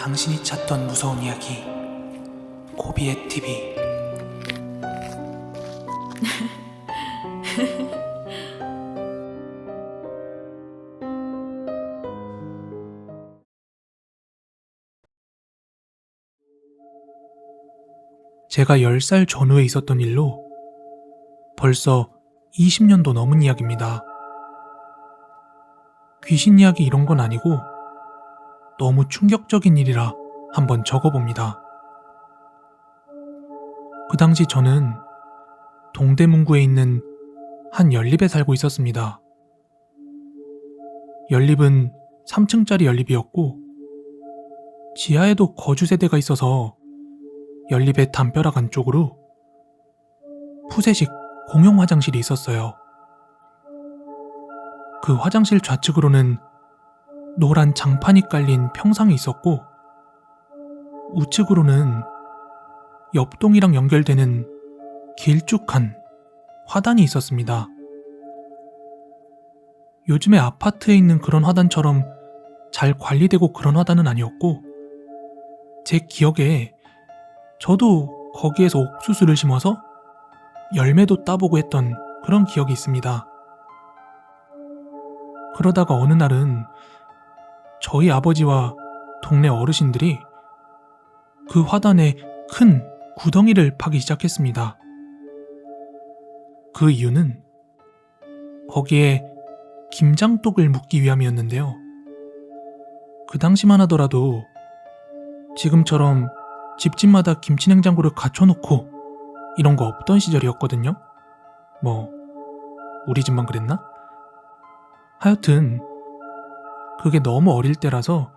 당신이 찾던 무서운 이야기 고비의 TV. 제가 10살 전후에 있었던 일로 벌써 20년도 넘은 이야기입니다. 귀신 이야기 이런 건 아니고 너무 충격적인 일이라 한번 적어봅니다. 그 당시 저는 동대문구에 있는 한 연립에 살고 있었습니다. 연립은 3층짜리 연립이었고 지하에도 거주 세대가 있어서 연립의 담벼락 안쪽으로 푸세식 공용 화장실이 있었어요. 그 화장실 좌측으로는 노란 장판이 깔린 평상이 있었고 우측으로는 옆동이랑 연결되는 길쭉한 화단이 있었습니다. 요즘에 아파트에 있는 그런 화단처럼 잘 관리되고 그런 화단은 아니었고 제 기억에 저도 거기에서 옥수수를 심어서 열매도 따보고 했던 그런 기억이 있습니다. 그러다가 어느 날은 저희 아버지와 동네 어르신들이 그 화단에 큰 구덩이를 파기 시작했습니다. 그 이유는 거기에 김장독을 묻기 위함이었는데요. 그 당시만 하더라도 지금처럼 집집마다 김치냉장고를 갖춰놓고 이런 거 없던 시절이었거든요. 우리 집만 그랬나? 하여튼 그게 너무 어릴 때라서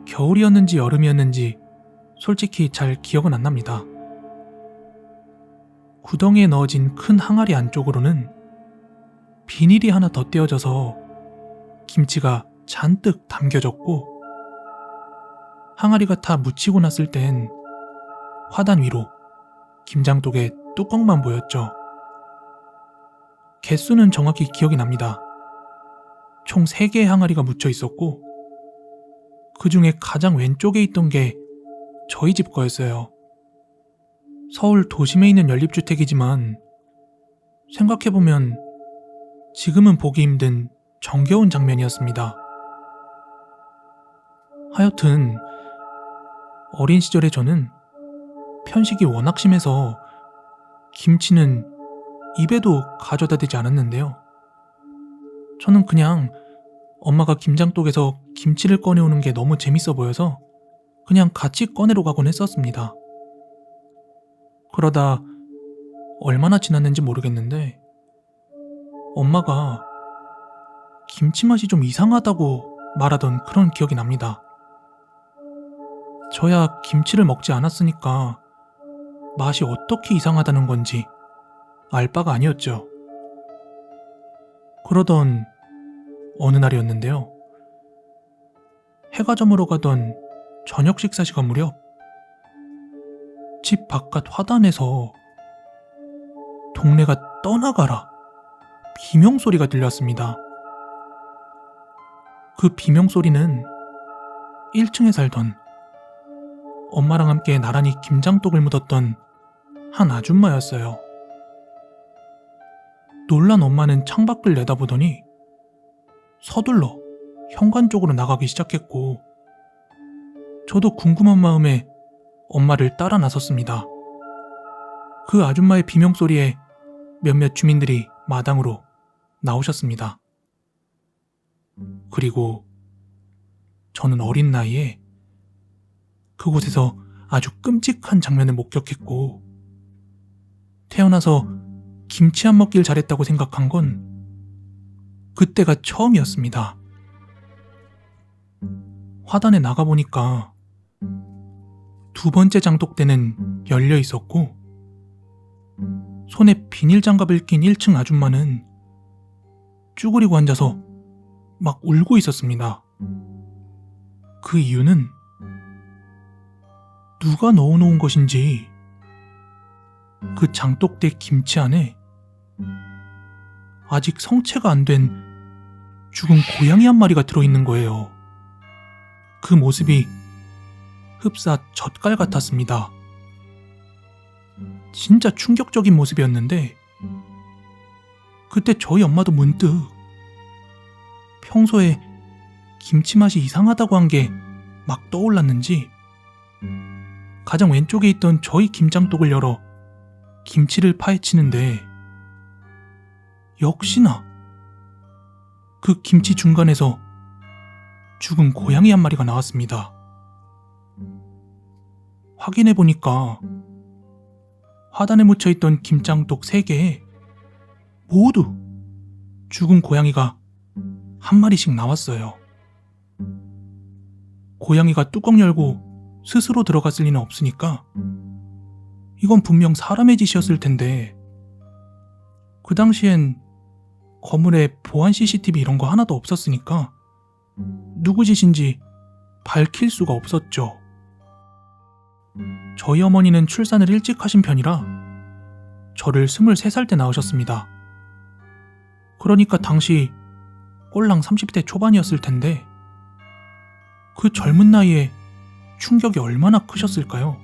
겨울이었는지 여름이었는지 솔직히 잘 기억은 안 납니다. 구덩이에 넣어진 큰 항아리 안쪽으로는 비닐이 하나 더 떼어져서 김치가 잔뜩 담겨졌고 항아리가 다 묻히고 났을 땐 화단 위로 김장독의 뚜껑만 보였죠. 개수는 정확히 기억이 납니다. 총 3개의 항아리가 묻혀 있었고 그 중에 가장 왼쪽에 있던 게 저희 집 거였어요. 서울 도심에 있는 연립주택이지만 생각해보면 지금은 보기 힘든 정겨운 장면이었습니다. 하여튼 어린 시절에 저는 편식이 워낙 심해서 김치는 입에도 가져다 대지 않았는데요. 저는 그냥 엄마가 김장독에서 김치를 꺼내오는 게 너무 재밌어 보여서 그냥 같이 꺼내러 가곤 했었습니다. 그러다 얼마나 지났는지 모르겠는데 엄마가 김치 맛이 좀 이상하다고 말하던 그런 기억이 납니다. 저야 김치를 먹지 않았으니까 맛이 어떻게 이상하다는 건지 알 바가 아니었죠. 그러던 어느 날이었는데요. 해가 저물어 가던 저녁 식사 시간 무렵 집 바깥 화단에서 동네가 떠나가라 비명소리가 들렸습니다. 그 비명소리는 1층에 살던 엄마랑 함께 나란히 김장독을 묻었던 한 아줌마였어요. 놀란 엄마는 창밖을 내다보더니 서둘러 현관 쪽으로 나가기 시작했고 저도 궁금한 마음에 엄마를 따라 나섰습니다. 그 아줌마의 비명소리에 몇몇 주민들이 마당으로 나오셨습니다. 그리고 저는 어린 나이에 그곳에서 아주 끔찍한 장면을 목격했고 태어나서 김치 안 먹길 잘했다고 생각한 건 그때가 처음이었습니다. 화단에 나가보니까 2번째 장독대는 열려 있었고 손에 비닐 장갑을 낀 1층 아줌마는 쭈그리고 앉아서 막 울고 있었습니다. 그 이유는 누가 넣어놓은 것인지 그 장독대 김치 안에 아직 성체가 안 된 죽은 고양이 한 마리가 들어있는 거예요. 그 모습이 흡사 젓갈 같았습니다. 진짜 충격적인 모습이었는데 그때 저희 엄마도 문득 평소에 김치 맛이 이상하다고 한 게 막 떠올랐는지 가장 왼쪽에 있던 저희 김장독을 열어 김치를 파헤치는데 역시나 그 김치 중간에서 죽은 고양이 한 마리가 나왔습니다. 확인해보니까 화단에 묻혀있던 김장독 3개에 모두 죽은 고양이가 한 마리씩 나왔어요. 고양이가 뚜껑 열고 스스로 들어갔을 리는 없으니까 이건 분명 사람의 짓이었을 텐데 그 당시엔 건물에 보안 CCTV 이런 거 하나도 없었으니까 누구 짓인지 밝힐 수가 없었죠. 저희 어머니는 출산을 일찍 하신 편이라 저를 23살 때 낳으셨습니다. 그러니까 당시 꼴랑 30대 초반이었을 텐데 그 젊은 나이에 충격이 얼마나 크셨을까요?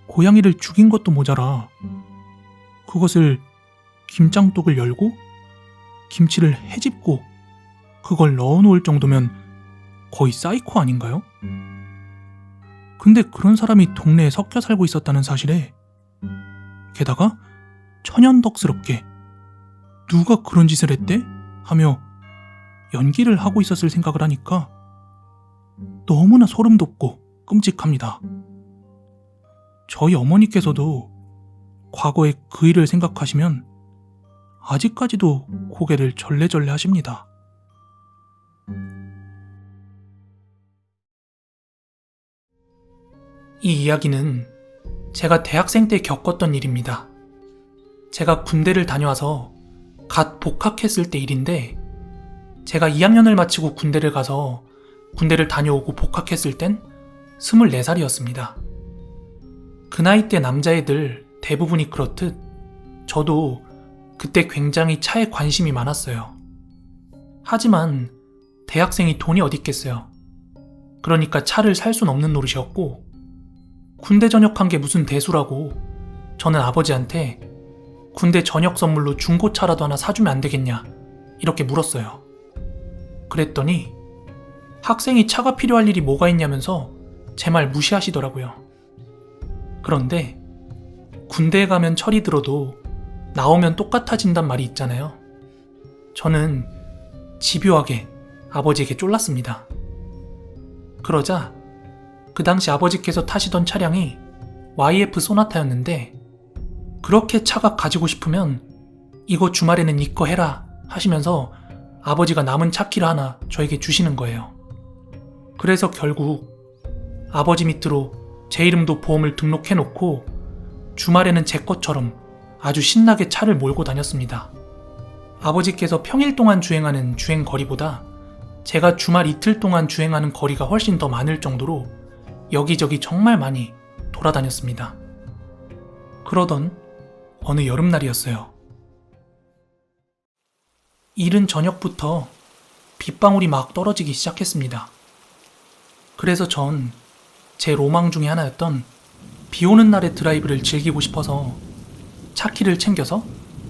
고양이를 죽인 것도 모자라 그것을 김장독을 열고 김치를 헤집고 그걸 넣어놓을 정도면 거의 사이코 아닌가요? 근데 그런 사람이 동네에 섞여 살고 있었다는 사실에 게다가 천연덕스럽게 누가 그런 짓을 했대? 하며 연기를 하고 있었을 생각을 하니까 너무나 소름 돋고 끔찍합니다. 저희 어머니께서도 과거의 그 일을 생각하시면 아직까지도 고개를 절레절레 하십니다. 이 이야기는 제가 대학생 때 겪었던 일입니다. 제가 군대를 다녀와서 갓 복학했을 때 일인데 제가 2학년을 마치고 군대를 가서 군대를 다녀오고 복학했을 땐 24살이었습니다. 그 나이 때 남자애들 대부분이 그렇듯 저도 그때 굉장히 차에 관심이 많았어요. 하지만 대학생이 돈이 어디 있겠어요. 그러니까 차를 살 순 없는 노릇이었고 군대 전역한 게 무슨 대수라고 저는 아버지한테 군대 전역 선물로 중고차라도 하나 사주면 안 되겠냐 이렇게 물었어요. 그랬더니 학생이 차가 필요할 일이 뭐가 있냐면서 제 말 무시하시더라고요. 그런데 군대에 가면 철이 들어도 나오면 똑같아진단 말이 있잖아요. 저는 집요하게 아버지에게 쫄랐습니다. 그러자 그 당시 아버지께서 타시던 차량이 YF 소나타였는데 그렇게 차가 가지고 싶으면 이거 주말에는 이거 해라 하시면서 아버지가 남은 차키를 하나 저에게 주시는 거예요. 그래서 결국 아버지 밑으로 제 이름도 보험을 등록해놓고 주말에는 제 것처럼 아주 신나게 차를 몰고 다녔습니다. 아버지께서 평일 동안 주행하는 주행 거리보다 제가 주말 이틀 동안 주행하는 거리가 훨씬 더 많을 정도로 여기저기 정말 많이 돌아다녔습니다. 그러던 어느 여름날이었어요. 이른 저녁부터 빗방울이 막 떨어지기 시작했습니다. 그래서 전 제 로망 중에 하나였던 비 오는 날의 드라이브를 즐기고 싶어서 차키를 챙겨서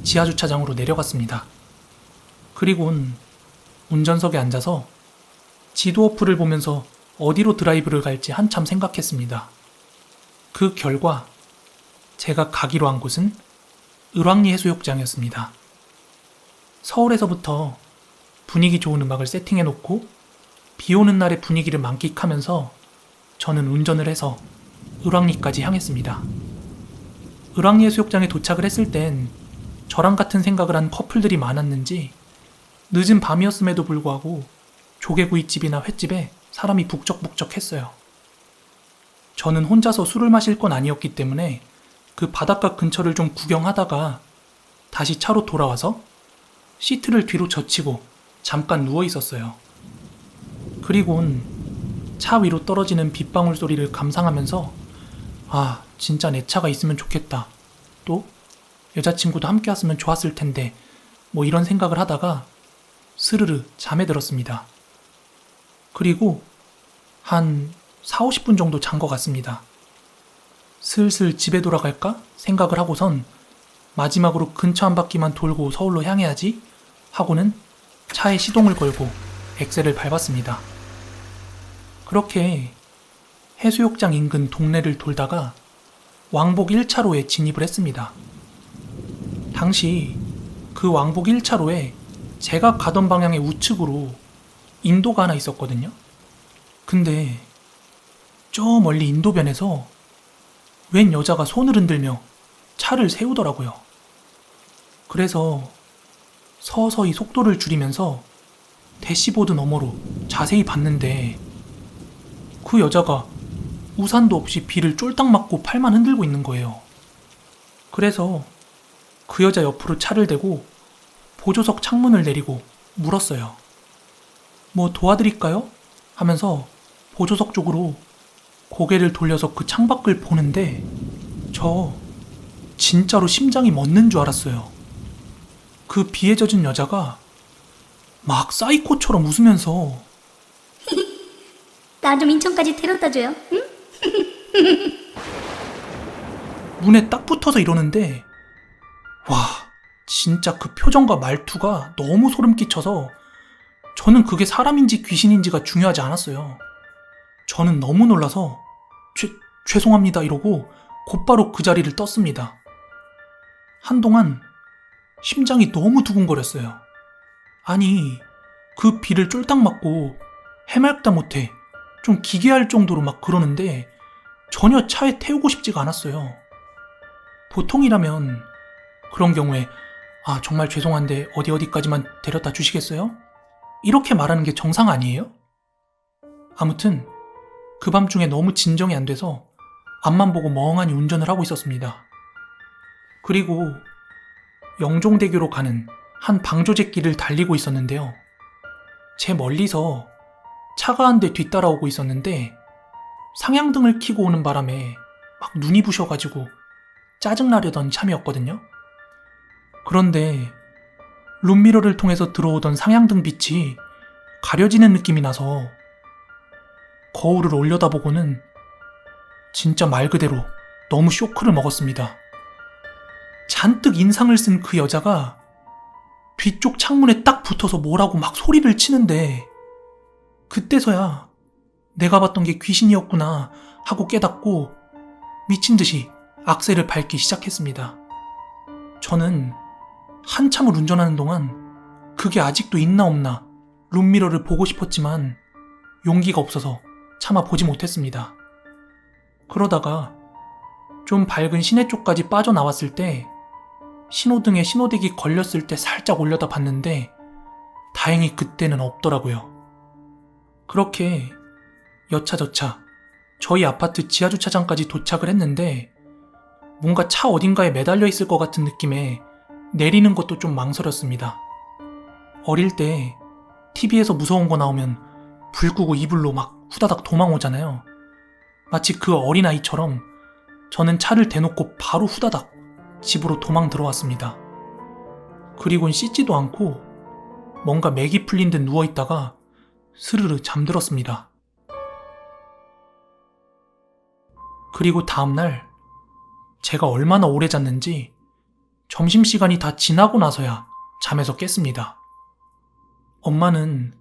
지하주차장으로 내려갔습니다. 그리곤 운전석에 앉아서 지도 어플을 보면서 어디로 드라이브를 갈지 한참 생각했습니다. 그 결과 제가 가기로 한 곳은 을왕리 해수욕장이었습니다. 서울에서부터 분위기 좋은 음악을 세팅해놓고 비 오는 날의 분위기를 만끽하면서 저는 운전을 해서 을왕리까지 향했습니다. 을왕리 해수욕장에 도착을 했을 땐 저랑 같은 생각을 한 커플들이 많았는지 늦은 밤이었음에도 불구하고 조개구이집이나 횟집에 사람이 북적북적했어요. 저는 혼자서 술을 마실 건 아니었기 때문에 그 바닷가 근처를 좀 구경하다가 다시 차로 돌아와서 시트를 뒤로 젖히고 잠깐 누워 있었어요. 그리곤 차 위로 떨어지는 빗방울 소리를 감상하면서 아, 진짜 내 차가 있으면 좋겠다. 또 여자친구도 함께 왔으면 좋았을 텐데 뭐 이런 생각을 하다가 스르르 잠에 들었습니다. 그리고 한 4, 50분 정도 잔 것 같습니다. 슬슬 집에 돌아갈까 생각을 하고선 마지막으로 근처 한 바퀴만 돌고 서울로 향해야지 하고는 차에 시동을 걸고 엑셀을 밟았습니다. 그렇게 해수욕장 인근 동네를 돌다가 왕복 1차로에 진입을 했습니다. 당시 그 왕복 1차로에 제가 가던 방향의 우측으로 인도가 하나 있었거든요. 근데 저 멀리 인도변에서 웬 여자가 손을 흔들며 차를 세우더라고요. 그래서 서서히 속도를 줄이면서 대시보드 너머로 자세히 봤는데 그 여자가 우산도 없이 비를 쫄딱 맞고 팔만 흔들고 있는 거예요. 그래서 그 여자 옆으로 차를 대고 보조석 창문을 내리고 물었어요. 뭐 도와드릴까요? 하면서 보조석 쪽으로 고개를 돌려서 그 창밖을 보는데 저 진짜로 심장이 멎는 줄 알았어요. 그 비에 젖은 여자가 막 사이코처럼 웃으면서 나 좀 인천까지 데려다줘요. 응? 문에 딱 붙어서 이러는데 와, 진짜 그 표정과 말투가 너무 소름 끼쳐서 저는 그게 사람인지 귀신인지가 중요하지 않았어요. 저는 너무 놀라서 죄송합니다 이러고 곧바로 그 자리를 떴습니다. 한동안 심장이 너무 두근거렸어요. 아니, 그 비를 쫄딱 맞고 해맑다 못해 좀 기괴할 정도로 막 그러는데 전혀 차에 태우고 싶지가 않았어요. 보통이라면 그런 경우에 정말 죄송한데 어디까지만 데려다 주시겠어요? 이렇게 말하는 게 정상 아니에요? 아무튼 그 밤중에 너무 진정이 안 돼서 앞만 보고 멍하니 운전을 하고 있었습니다. 그리고 영종대교로 가는 한 방조제길을 달리고 있었는데요. 제 멀리서 차가 한 대 뒤따라오고 있었는데 상향등을 켜고 오는 바람에 막 눈이 부셔가지고 짜증나려던 참이었거든요. 그런데 룸미러를 통해서 들어오던 상향등 빛이 가려지는 느낌이 나서 거울을 올려다보고는 진짜 말 그대로 너무 쇼크를 먹었습니다. 잔뜩 인상을 쓴 그 여자가 뒤쪽 창문에 딱 붙어서 뭐라고 막 소리를 치는데 그때서야 내가 봤던 게 귀신이었구나 하고 깨닫고 미친 듯이 악셀을 밟기 시작했습니다. 저는 한참을 운전하는 동안 그게 아직도 있나 없나 룸미러를 보고 싶었지만 용기가 없어서 차마 보지 못했습니다. 그러다가 좀 밝은 시내 쪽까지 빠져나왔을 때 신호등에 신호대기 걸렸을 때 살짝 올려다 봤는데 다행히 그때는 없더라고요. 그렇게 여차저차 저희 아파트 지하주차장까지 도착을 했는데 뭔가 차 어딘가에 매달려 있을 것 같은 느낌에 내리는 것도 좀 망설였습니다. 어릴 때 TV에서 무서운 거 나오면 불 끄고 이불로 막 후다닥 도망오잖아요. 마치 그 어린아이처럼 저는 차를 대놓고 바로 후다닥 집으로 도망 들어왔습니다. 그리곤 씻지도 않고 뭔가 맥이 풀린 듯 누워있다가 스르르 잠들었습니다. 그리고 다음날 제가 얼마나 오래 잤는지 점심시간이 다 지나고 나서야 잠에서 깼습니다. 엄마는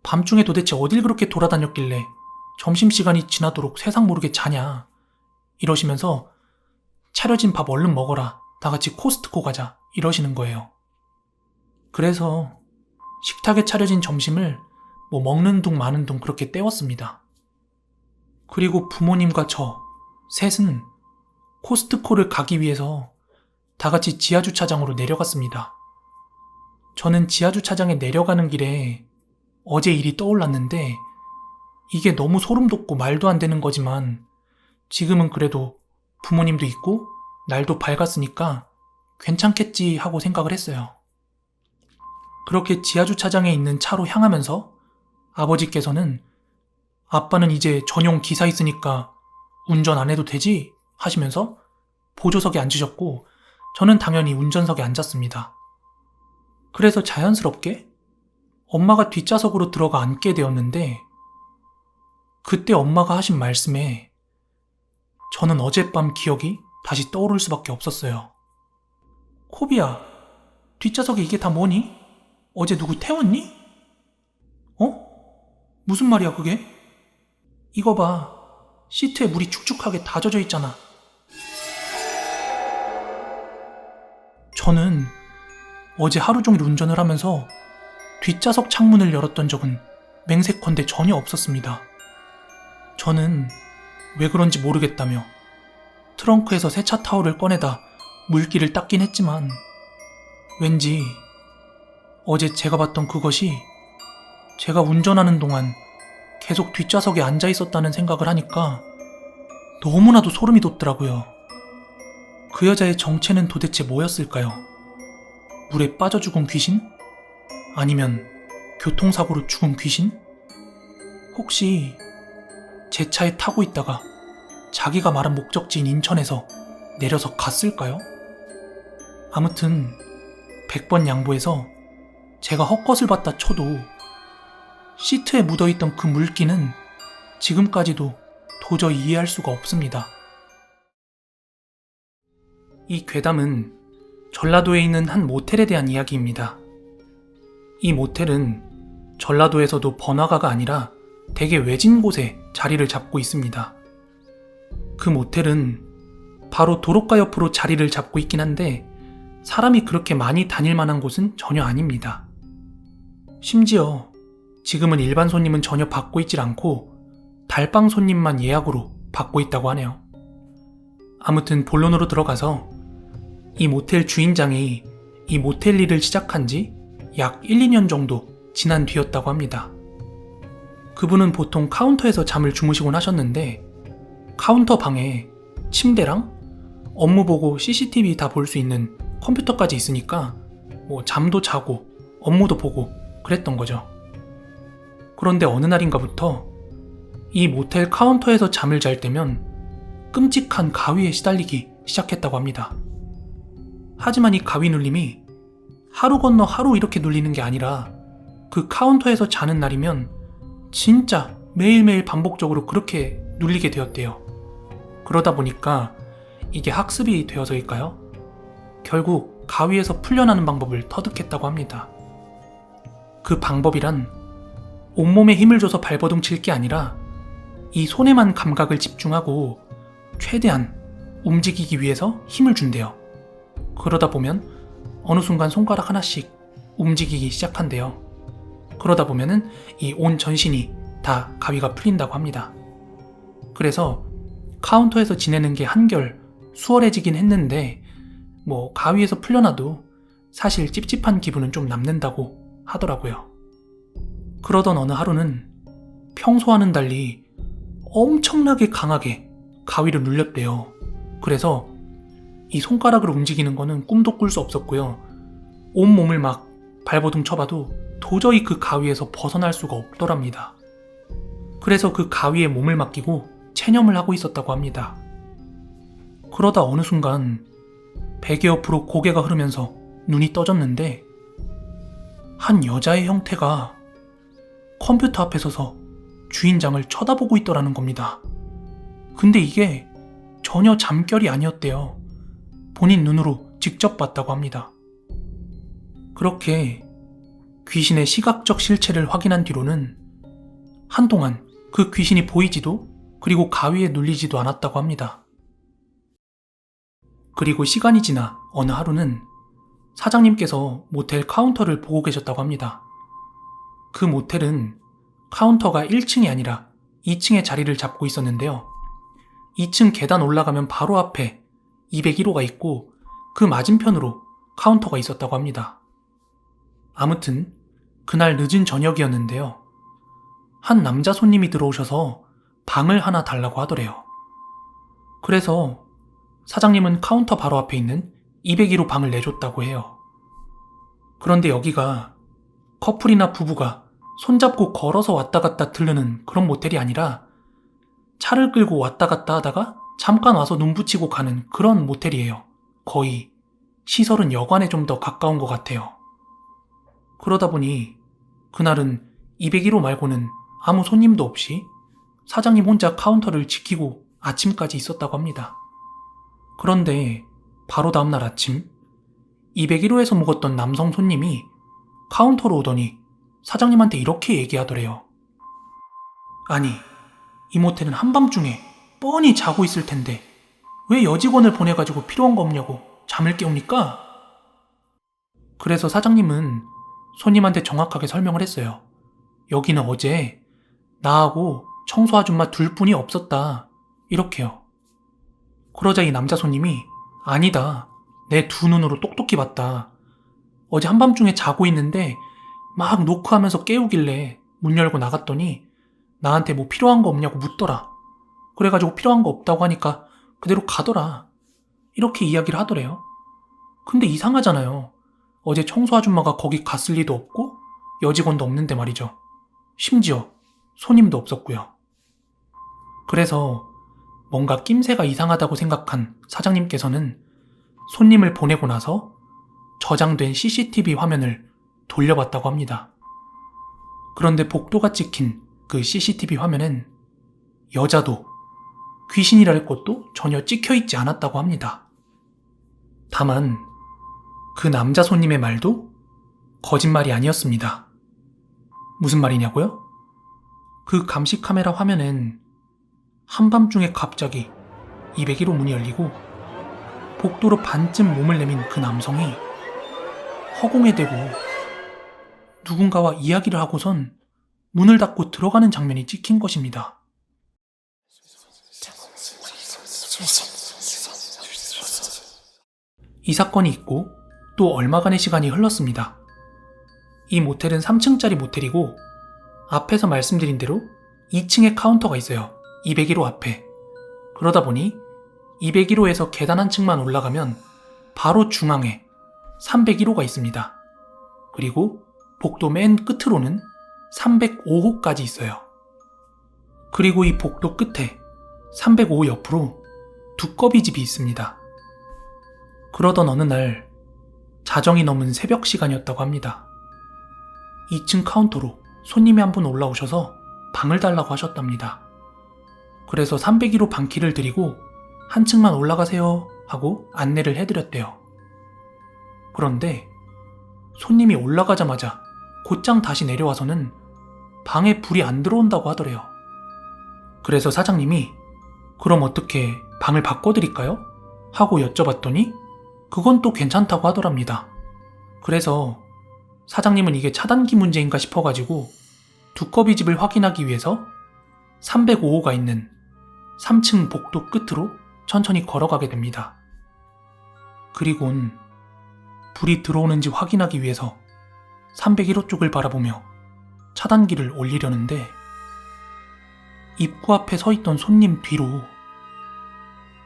밤중에 도대체 어딜 그렇게 돌아다녔길래 점심시간이 지나도록 세상 모르게 자냐 이러시면서 차려진 밥 얼른 먹어라, 다같이 코스트코 가자 이러시는 거예요. 그래서 식탁에 차려진 점심을 뭐 먹는 둥 마는 둥 그렇게 때웠습니다. 그리고 부모님과 저 셋은 코스트코를 가기 위해서 다같이 지하주차장으로 내려갔습니다. 저는 지하주차장에 내려가는 길에 어제 일이 떠올랐는데 이게 너무 소름 돋고 말도 안 되는 거지만 지금은 그래도 부모님도 있고 날도 밝았으니까 괜찮겠지 하고 생각을 했어요. 그렇게 지하주차장에 있는 차로 향하면서 아버지께서는 아빠는 이제 전용 기사 있으니까 운전 안 해도 되지? 하시면서 보조석에 앉으셨고 저는 당연히 운전석에 앉았습니다. 그래서 자연스럽게 엄마가 뒷좌석으로 들어가 앉게 되었는데 그때 엄마가 하신 말씀에 저는 어젯밤 기억이 다시 떠오를 수밖에 없었어요. 코비야, 뒷좌석에 이게 다 뭐니? 어제 누구 태웠니? 어? 무슨 말이야 그게? 이거 봐. 시트에 물이 축축하게 다 젖어 있잖아. 저는 어제 하루 종일 운전을 하면서 뒷좌석 창문을 열었던 적은 맹세컨대 전혀 없었습니다. 저는 왜 그런지 모르겠다며 트렁크에서 세차 타올을 꺼내다 물기를 닦긴 했지만 왠지 어제 제가 봤던 그것이 제가 운전하는 동안 계속 뒷좌석에 앉아 있었다는 생각을 하니까 너무나도 소름이 돋더라고요. 그 여자의 정체는 도대체 뭐였을까요? 물에 빠져 죽은 귀신? 아니면 교통사고로 죽은 귀신? 혹시 제 차에 타고 있다가 자기가 말한 목적지인 인천에서 내려서 갔을까요? 아무튼 100번 양보해서 제가 헛것을 봤다 쳐도 시트에 묻어있던 그 물기는 지금까지도 도저히 이해할 수가 없습니다. 이 괴담은 전라도에 있는 한 모텔에 대한 이야기입니다. 이 모텔은 전라도에서도 번화가가 아니라 되게 외진 곳에 자리를 잡고 있습니다. 그 모텔은 바로 도로가 옆으로 자리를 잡고 있긴 한데 사람이 그렇게 많이 다닐 만한 곳은 전혀 아닙니다. 심지어 지금은 일반 손님은 전혀 받고 있질 않고 달방 손님만 예약으로 받고 있다고 하네요. 아무튼 본론으로 들어가서 이 모텔 주인장이 이 모텔 일을 시작한 지 약 1, 2년 정도 지난 뒤였다고 합니다. 그분은 보통 카운터에서 잠을 주무시곤 하셨는데 카운터 방에 침대랑 업무 보고 CCTV 다 볼 수 있는 컴퓨터까지 있으니까 뭐 잠도 자고 업무도 보고 그랬던 거죠. 그런데 어느 날인가부터 이 모텔 카운터에서 잠을 잘 때면 끔찍한 가위에 시달리기 시작했다고 합니다. 하지만 이 가위 눌림이 하루 건너 하루 이렇게 눌리는 게 아니라 그 카운터에서 자는 날이면 진짜 매일매일 반복적으로 그렇게 눌리게 되었대요. 그러다 보니까 이게 학습이 되어서일까요? 결국 가위에서 풀려나는 방법을 터득했다고 합니다. 그 방법이란 온몸에 힘을 줘서 발버둥 칠 게 아니라 이 손에만 감각을 집중하고 최대한 움직이기 위해서 힘을 준대요. 그러다 보면 어느 순간 손가락 하나씩 움직이기 시작한대요. 그러다 보면은 이 온 전신이 다 가위가 풀린다고 합니다. 그래서 카운터에서 지내는 게 한결 수월해지긴 했는데 뭐 가위에서 풀려나도 사실 찝찝한 기분은 좀 남는다고 하더라고요. 그러던 어느 하루는 평소와는 달리 엄청나게 강하게 가위를 눌렸대요. 그래서 이 손가락을 움직이는 거는 꿈도 꿀 수 없었고요. 온몸을 막 발버둥 쳐봐도 도저히 그 가위에서 벗어날 수가 없더랍니다. 그래서 그 가위에 몸을 맡기고 체념을 하고 있었다고 합니다. 그러다 어느 순간 베개 옆으로 고개가 흐르면서 눈이 떠졌는데 한 여자의 형태가 컴퓨터 앞에 서서 주인장을 쳐다보고 있더라는 겁니다. 근데 이게 전혀 잠결이 아니었대요. 본인 눈으로 직접 봤다고 합니다. 그렇게 귀신의 시각적 실체를 확인한 뒤로는 한동안 그 귀신이 보이지도 그리고 가위에 눌리지도 않았다고 합니다. 그리고 시간이 지나 어느 하루는 사장님께서 모텔 카운터를 보고 계셨다고 합니다. 그 모텔은 카운터가 1층이 아니라 2층에 자리를 잡고 있었는데요. 2층 계단 올라가면 바로 앞에 201호가 있고 그 맞은편으로 카운터가 있었다고 합니다. 아무튼 그날 늦은 저녁이었는데요. 한 남자 손님이 들어오셔서 방을 하나 달라고 하더래요. 그래서 사장님은 카운터 바로 앞에 있는 201호 방을 내줬다고 해요. 그런데 여기가 커플이나 부부가 손잡고 걸어서 왔다 갔다 들르는 그런 모텔이 아니라 차를 끌고 왔다 갔다 하다가 잠깐 와서 눈 붙이고 가는 그런 모텔이에요. 거의 시설은 여관에 좀 더 가까운 것 같아요. 그러다 보니 그날은 201호 말고는 아무 손님도 없이 사장님 혼자 카운터를 지키고 아침까지 있었다고 합니다. 그런데 바로 다음날 아침 201호에서 묵었던 남성 손님이 카운터로 오더니 사장님한테 이렇게 얘기하더래요. 아니, 이 모텔은 한밤중에 뻔히 자고 있을 텐데 왜 여직원을 보내가지고 필요한 거 없냐고 잠을 깨웁니까? 그래서 사장님은 손님한테 정확하게 설명을 했어요. 여기는 어제 나하고 청소 아줌마 둘뿐이 없었다. 이렇게요. 그러자 이 남자 손님이 아니다. 내 두 눈으로 똑똑히 봤다. 어제 한밤중에 자고 있는데 막 노크하면서 깨우길래 문 열고 나갔더니 나한테 뭐 필요한 거 없냐고 묻더라. 그래가지고 필요한 거 없다고 하니까 그대로 가더라. 이렇게 이야기를 하더래요. 근데 이상하잖아요. 어제 청소 아줌마가 거기 갔을 리도 없고 여직원도 없는데 말이죠. 심지어 손님도 없었고요. 그래서 뭔가 낌새가 이상하다고 생각한 사장님께서는 손님을 보내고 나서 저장된 CCTV 화면을 돌려봤다고 합니다. 그런데 복도가 찍힌 그 CCTV 화면엔 여자도 귀신이랄 것도 전혀 찍혀있지 않았다고 합니다. 다만 그 남자 손님의 말도 거짓말이 아니었습니다. 무슨 말이냐고요? 그 감시 카메라 화면엔 한밤중에 갑자기 201호 문이 열리고 복도로 반쯤 몸을 내민 그 남성이 허공에 대고 누군가와 이야기를 하고선 문을 닫고 들어가는 장면이 찍힌 것입니다. 이 사건이 있고 또 얼마간의 시간이 흘렀습니다. 이 모텔은 3층짜리 모텔이고 앞에서 말씀드린 대로 2층에 카운터가 있어요. 201호 앞에. 그러다 보니 201호에서 계단 한 층만 올라가면 바로 중앙에 301호가 있습니다. 그리고 복도 맨 끝으로는 305호까지 있어요. 그리고 이 복도 끝에 305호 옆으로 두꺼비 집이 있습니다. 그러던 어느 날 자정이 넘은 새벽 시간이었다고 합니다. 2층 카운터로 손님이 한 분 올라오셔서 방을 달라고 하셨답니다. 그래서 301호 방키를 드리고 한 층만 올라가세요 하고 안내를 해드렸대요. 그런데 손님이 올라가자마자 곧장 다시 내려와서는 방에 불이 안 들어온다고 하더래요. 그래서 사장님이 그럼 어떻게 방을 바꿔드릴까요? 하고 여쭤봤더니 그건 또 괜찮다고 하더랍니다. 그래서 사장님은 이게 차단기 문제인가 싶어가지고 두꺼비 집을 확인하기 위해서 305호가 있는 3층 복도 끝으로 천천히 걸어가게 됩니다. 그리곤 불이 들어오는지 확인하기 위해서 301호 쪽을 바라보며 차단기를 올리려는데 입구 앞에 서 있던 손님 뒤로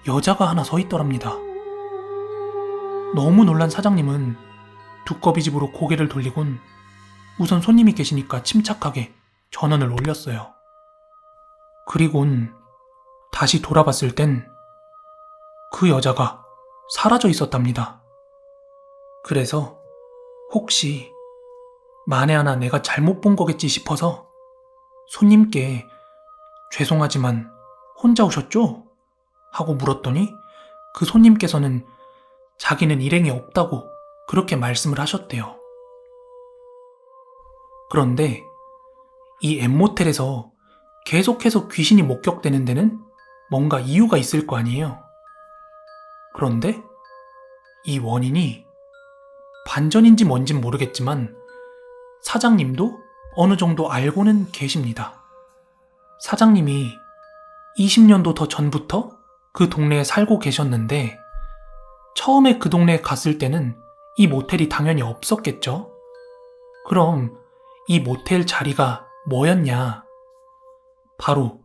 여자가 하나 서 있더랍니다. 너무 놀란 사장님은 두꺼비 집으로 고개를 돌리곤 우선 손님이 계시니까 침착하게 전원을 올렸어요. 그리곤 다시 돌아봤을 땐 그 여자가 사라져 있었답니다. 그래서 혹시 만에 하나 내가 잘못 본 거겠지 싶어서 손님께 죄송하지만 혼자 오셨죠? 하고 물었더니 그 손님께서는 자기는 일행이 없다고 그렇게 말씀을 하셨대요. 그런데 이 M모텔에서 계속해서 귀신이 목격되는 데는 뭔가 이유가 있을 거 아니에요. 그런데 이 원인이 반전인지 뭔진 모르겠지만 사장님도 어느 정도 알고는 계십니다. 사장님이 20년도 더 전부터 그 동네에 살고 계셨는데 처음에 그 동네에 갔을 때는 이 모텔이 당연히 없었겠죠? 그럼 이 모텔 자리가 뭐였냐? 바로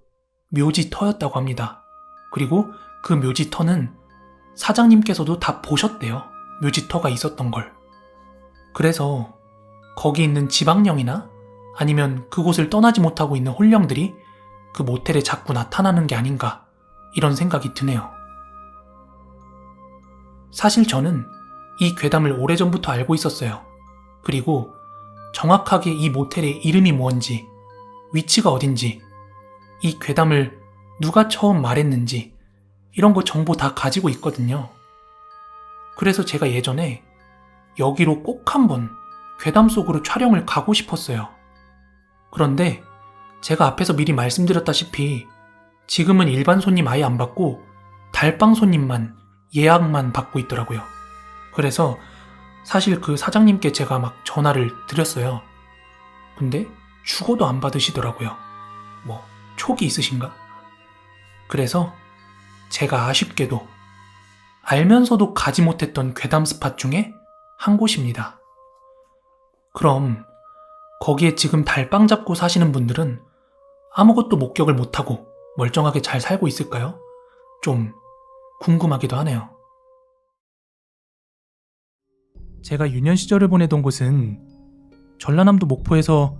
묘지터였다고 합니다. 그리고 그 묘지터는 사장님께서도 다 보셨대요. 묘지터가 있었던 걸. 그래서 거기 있는 지방령이나 아니면 그곳을 떠나지 못하고 있는 혼령들이 그 모텔에 자꾸 나타나는 게 아닌가 이런 생각이 드네요. 사실 저는 이 괴담을 오래전부터 알고 있었어요. 그리고 정확하게 이 모텔의 이름이 뭔지, 위치가 어딘지 이 괴담을 누가 처음 말했는지 이런 거 정보 다 가지고 있거든요. 그래서 제가 예전에 여기로 꼭 한번 괴담 속으로 촬영을 가고 싶었어요. 그런데 제가 앞에서 미리 말씀드렸다시피 지금은 일반 손님 아예 안 받고 달방 손님만 예약만 받고 있더라고요. 그래서 사실 그 사장님께 제가 막 전화를 드렸어요. 근데 죽어도 안 받으시더라고요. 뭐 촉이 있으신가? 그래서 제가 아쉽게도 알면서도 가지 못했던 괴담 스팟 중에 한 곳입니다. 그럼 거기에 지금 달방 잡고 사시는 분들은 아무것도 목격을 못하고 멀쩡하게 잘 살고 있을까요? 좀 궁금하기도 하네요. 제가 유년 시절을 보내던 곳은 전라남도 목포에서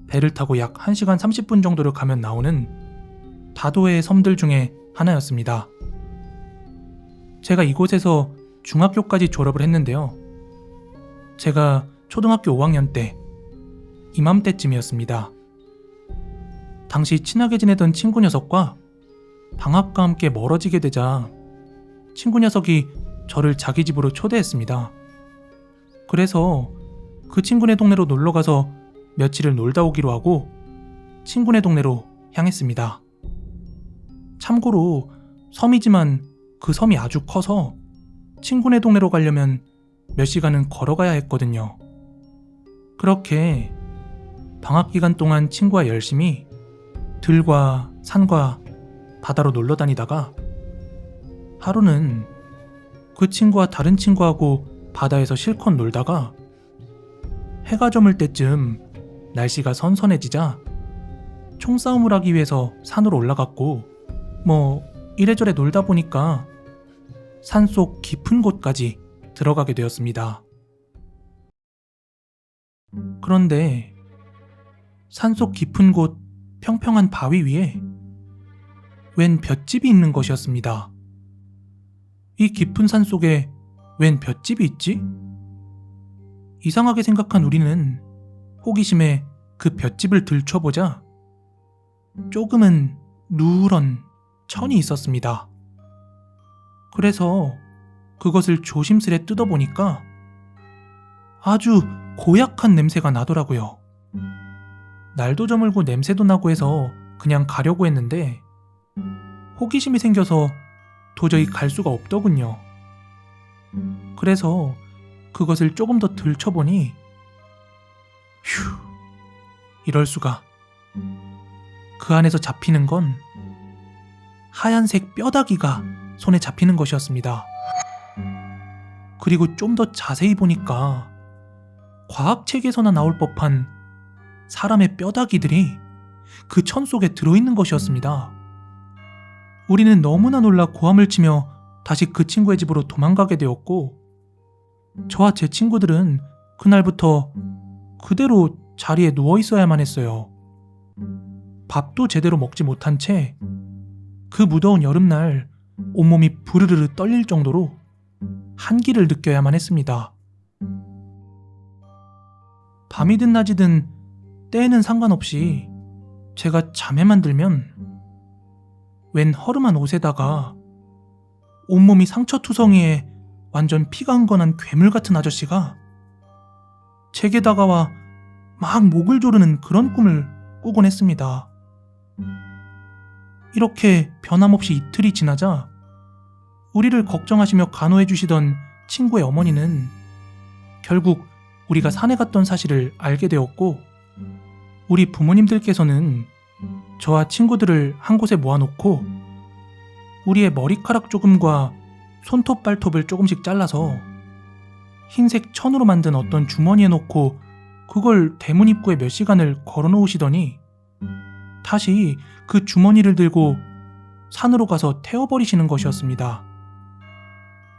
배를 타고 약 1시간 30분 정도를 가면 나오는 다도해 섬들 중에 하나였습니다. 제가 이곳에서 중학교까지 졸업을 했는데요. 제가 초등학교 5학년 때 이맘때쯤이었습니다. 당시 친하게 지내던 친구 녀석과 방학과 함께 멀어지게 되자 친구 녀석이 저를 자기 집으로 초대했습니다. 그래서 그 친구네 동네로 놀러가서 며칠을 놀다 오기로 하고 친구네 동네로 향했습니다. 참고로 섬이지만 그 섬이 아주 커서 친구네 동네로 가려면 몇 시간은 걸어가야 했거든요. 그렇게 방학 기간 동안 친구와 열심히 들과 산과 바다로 놀러 다니다가 하루는 그 친구와 다른 친구하고 바다에서 실컷 놀다가 해가 저물 때쯤 날씨가 선선해지자 총싸움을 하기 위해서 산으로 올라갔고 뭐 이래저래 놀다 보니까 산속 깊은 곳까지 들어가게 되었습니다. 그런데 산속 깊은 곳 평평한 바위 위에 웬 볏집이 있는 것이었습니다. 이 깊은 산 속에 웬 볏집이 있지? 이상하게 생각한 우리는 호기심에 그 볏집을 들춰보자 조금은 누런 천이 있었습니다. 그래서 그것을 조심스레 뜯어보니까 아주 고약한 냄새가 나더라고요. 날도 저물고 냄새도 나고 해서 그냥 가려고 했는데 호기심이 생겨서 도저히 갈 수가 없더군요. 그래서 그것을 조금 더 들춰보니 휴, 이럴 수가. 그 안에서 잡히는 건 하얀색 뼈다귀가 손에 잡히는 것이었습니다. 그리고 좀 더 자세히 보니까 과학책에서나 나올 법한 사람의 뼈다귀들이 그 천 속에 들어있는 것이었습니다. 우리는 너무나 놀라 고함을 치며 다시 그 친구의 집으로 도망가게 되었고 저와 제 친구들은 그날부터 그대로 자리에 누워 있어야만 했어요. 밥도 제대로 먹지 못한 채 그 무더운 여름날 온몸이 부르르르 떨릴 정도로 한기를 느껴야만 했습니다. 밤이든 낮이든 때에는 상관없이 제가 잠에만 들면 웬 허름한 옷에다가 온몸이 상처투성이에 완전 피가 흥건한 괴물 같은 아저씨가 제게 다가와 막 목을 조르는 그런 꿈을 꾸곤 했습니다. 이렇게 변함없이 이틀이 지나자 우리를 걱정하시며 간호해 주시던 친구의 어머니는 결국 우리가 산에 갔던 사실을 알게 되었고 우리 부모님들께서는 저와 친구들을 한 곳에 모아놓고 우리의 머리카락 조금과 손톱 발톱을 조금씩 잘라서 흰색 천으로 만든 어떤 주머니에 넣고 그걸 대문 입구에 몇 시간을 걸어놓으시더니 다시 그 주머니를 들고 산으로 가서 태워버리시는 것이었습니다.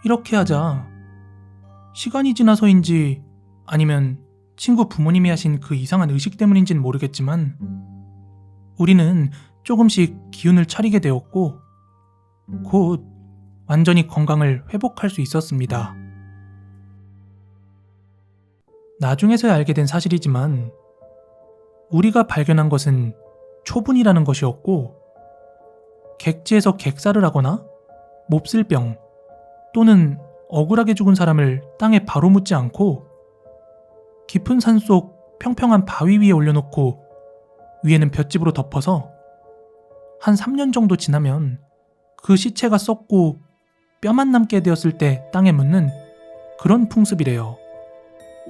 이렇게 하자 시간이 지나서인지 아니면 친구 부모님이 하신 그 이상한 의식 때문인지는 모르겠지만 우리는 조금씩 기운을 차리게 되었고 곧 완전히 건강을 회복할 수 있었습니다. 나중에서야 알게 된 사실이지만 우리가 발견한 것은 초분이라는 것이었고 객지에서 객사를 하거나 몹쓸병 또는 억울하게 죽은 사람을 땅에 바로 묻지 않고 깊은 산속 평평한 바위 위에 올려놓고 위에는 볏짚으로 덮어서 한 3년 정도 지나면 그 시체가 썩고 뼈만 남게 되었을 때 땅에 묻는 그런 풍습이래요.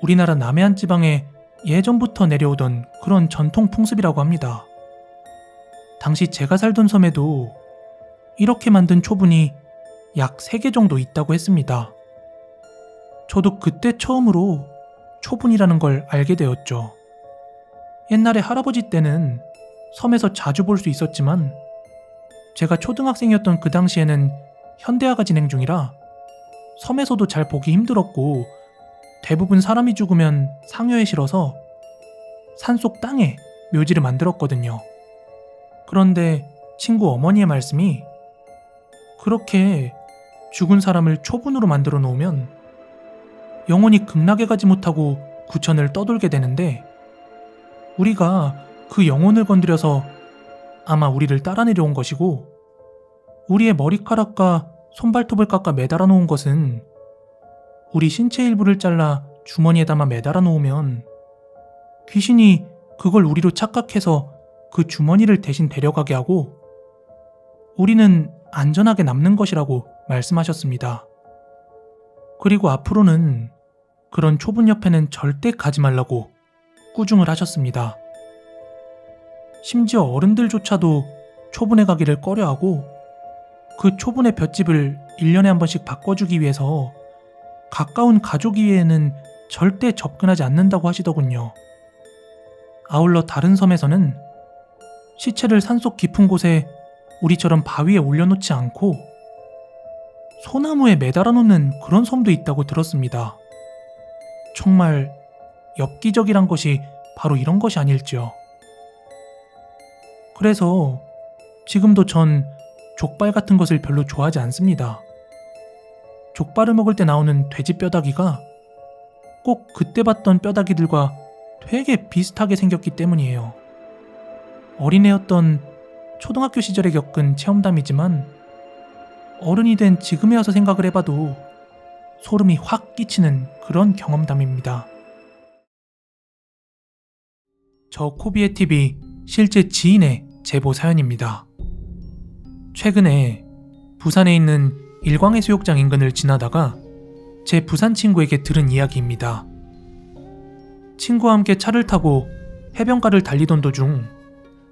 우리나라 남해안 지방에 예전부터 내려오던 그런 전통 풍습이라고 합니다. 당시 제가 살던 섬에도 이렇게 만든 초분이 약 3개 정도 있다고 했습니다. 저도 그때 처음으로 초분이라는 걸 알게 되었죠. 옛날에 할아버지 때는 섬에서 자주 볼 수 있었지만 제가 초등학생이었던 그 당시에는 현대화가 진행 중이라 섬에서도 잘 보기 힘들었고 대부분 사람이 죽으면 상여에 실어서 산속 땅에 묘지를 만들었거든요. 그런데 친구 어머니의 말씀이 그렇게 죽은 사람을 초분으로 만들어 놓으면 영원히 극락에 가지 못하고 구천을 떠돌게 되는데 우리가 그 영혼을 건드려서 아마 우리를 따라 내려온 것이고 우리의 머리카락과 손발톱을 깎아 매달아 놓은 것은 우리 신체 일부를 잘라 주머니에 담아 매달아 놓으면 귀신이 그걸 우리로 착각해서 그 주머니를 대신 데려가게 하고 우리는 안전하게 남는 것이라고 말씀하셨습니다. 그리고 앞으로는 그런 초분 옆에는 절대 가지 말라고 꾸중을 하셨습니다. 심지어 어른들조차도 초분에 가기를 꺼려하고 그 초분의 볏짚을 1년에 한 번씩 바꿔주기 위해서 가까운 가족 이외에는 절대 접근하지 않는다고 하시더군요. 아울러 다른 섬에서는 시체를 산속 깊은 곳에 우리처럼 바위에 올려놓지 않고 소나무에 매달아 놓는 그런 섬도 있다고 들었습니다. 정말 엽기적이란 것이 바로 이런 것이 아닐지요. 그래서 지금도 전 족발 같은 것을 별로 좋아하지 않습니다. 족발을 먹을 때 나오는 돼지 뼈다귀가 꼭 그때 봤던 뼈다귀들과 되게 비슷하게 생겼기 때문이에요. 어린애였던 초등학교 시절에 겪은 체험담이지만 어른이 된 지금에 와서 생각을 해봐도 소름이 확 끼치는 그런 경험담입니다. 저 코비의 팁이 실제 지인의 제보 사연입니다. 최근에 부산에 있는 일광해수욕장 인근을 지나다가 제 부산 친구에게 들은 이야기입니다. 친구와 함께 차를 타고 해변가를 달리던 도중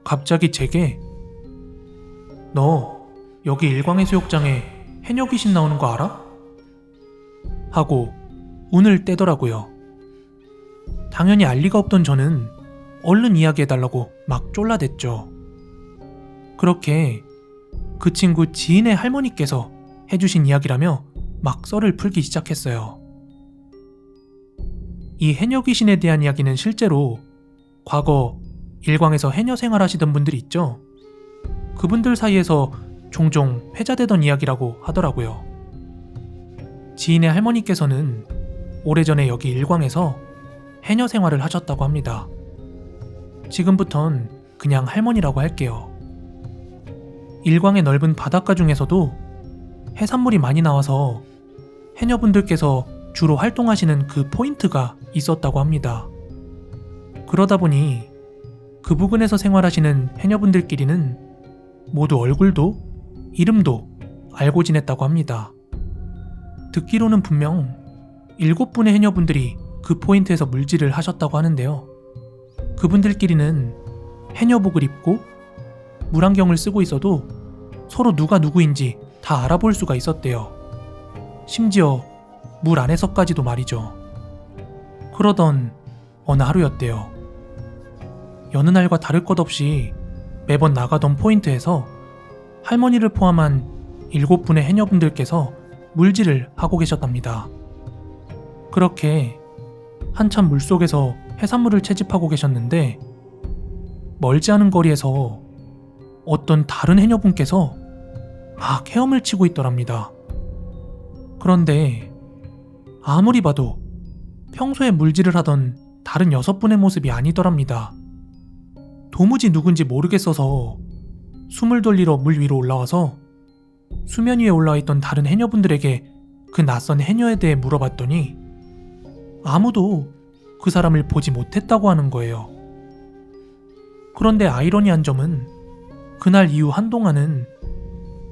갑자기 제게 너 여기 일광해수욕장에 해녀 귀신 나오는 거 알아? 하고 운을 떼더라고요. 당연히 알 리가 없던 저는 얼른 이야기해달라고 막 쫄라댔죠. 그렇게 그 친구 지인의 할머니께서 해주신 이야기라며 막 썰을 풀기 시작했어요. 이 해녀 귀신에 대한 이야기는 실제로 과거 일광에서 해녀 생활하시던 분들이 있죠. 그분들 사이에서 종종 회자되던 이야기라고 하더라고요. 지인의 할머니께서는 오래전에 여기 일광에서 해녀 생활을 하셨다고 합니다. 지금부턴 그냥 할머니라고 할게요. 일광의 넓은 바닷가 중에서도 해산물이 많이 나와서 해녀분들께서 주로 활동하시는 그 포인트가 있었다고 합니다. 그러다 보니 그 부근에서 생활하시는 해녀분들끼리는 모두 얼굴도 이름도 알고 지냈다고 합니다. 듣기로는 분명 7분의 해녀분들이 그 포인트에서 물질을 하셨다고 하는데요. 그분들끼리는 해녀복을 입고 물안경을 쓰고 있어도 서로 누가 누구인지 다 알아볼 수가 있었대요. 심지어 물 안에서까지도 말이죠. 그러던 어느 하루였대요. 여느 날과 다를 것 없이 매번 나가던 포인트에서 할머니를 포함한 7분의 해녀분들께서 물질을 하고 계셨답니다. 그렇게 한참 물속에서 해산물을 채집하고 계셨는데 멀지 않은 거리에서 어떤 다른 해녀분께서 막 헤엄을 치고 있더랍니다. 그런데 아무리 봐도 평소에 물질을 하던 다른 6분의 모습이 아니더랍니다. 도무지 누군지 모르겠어서 숨을 돌리러 물 위로 올라와서 수면 위에 올라와 있던 다른 해녀분들에게 그 낯선 해녀에 대해 물어봤더니 아무도 그 사람을 보지 못했다고 하는 거예요. 그런데 아이러니한 점은 그날 이후 한동안은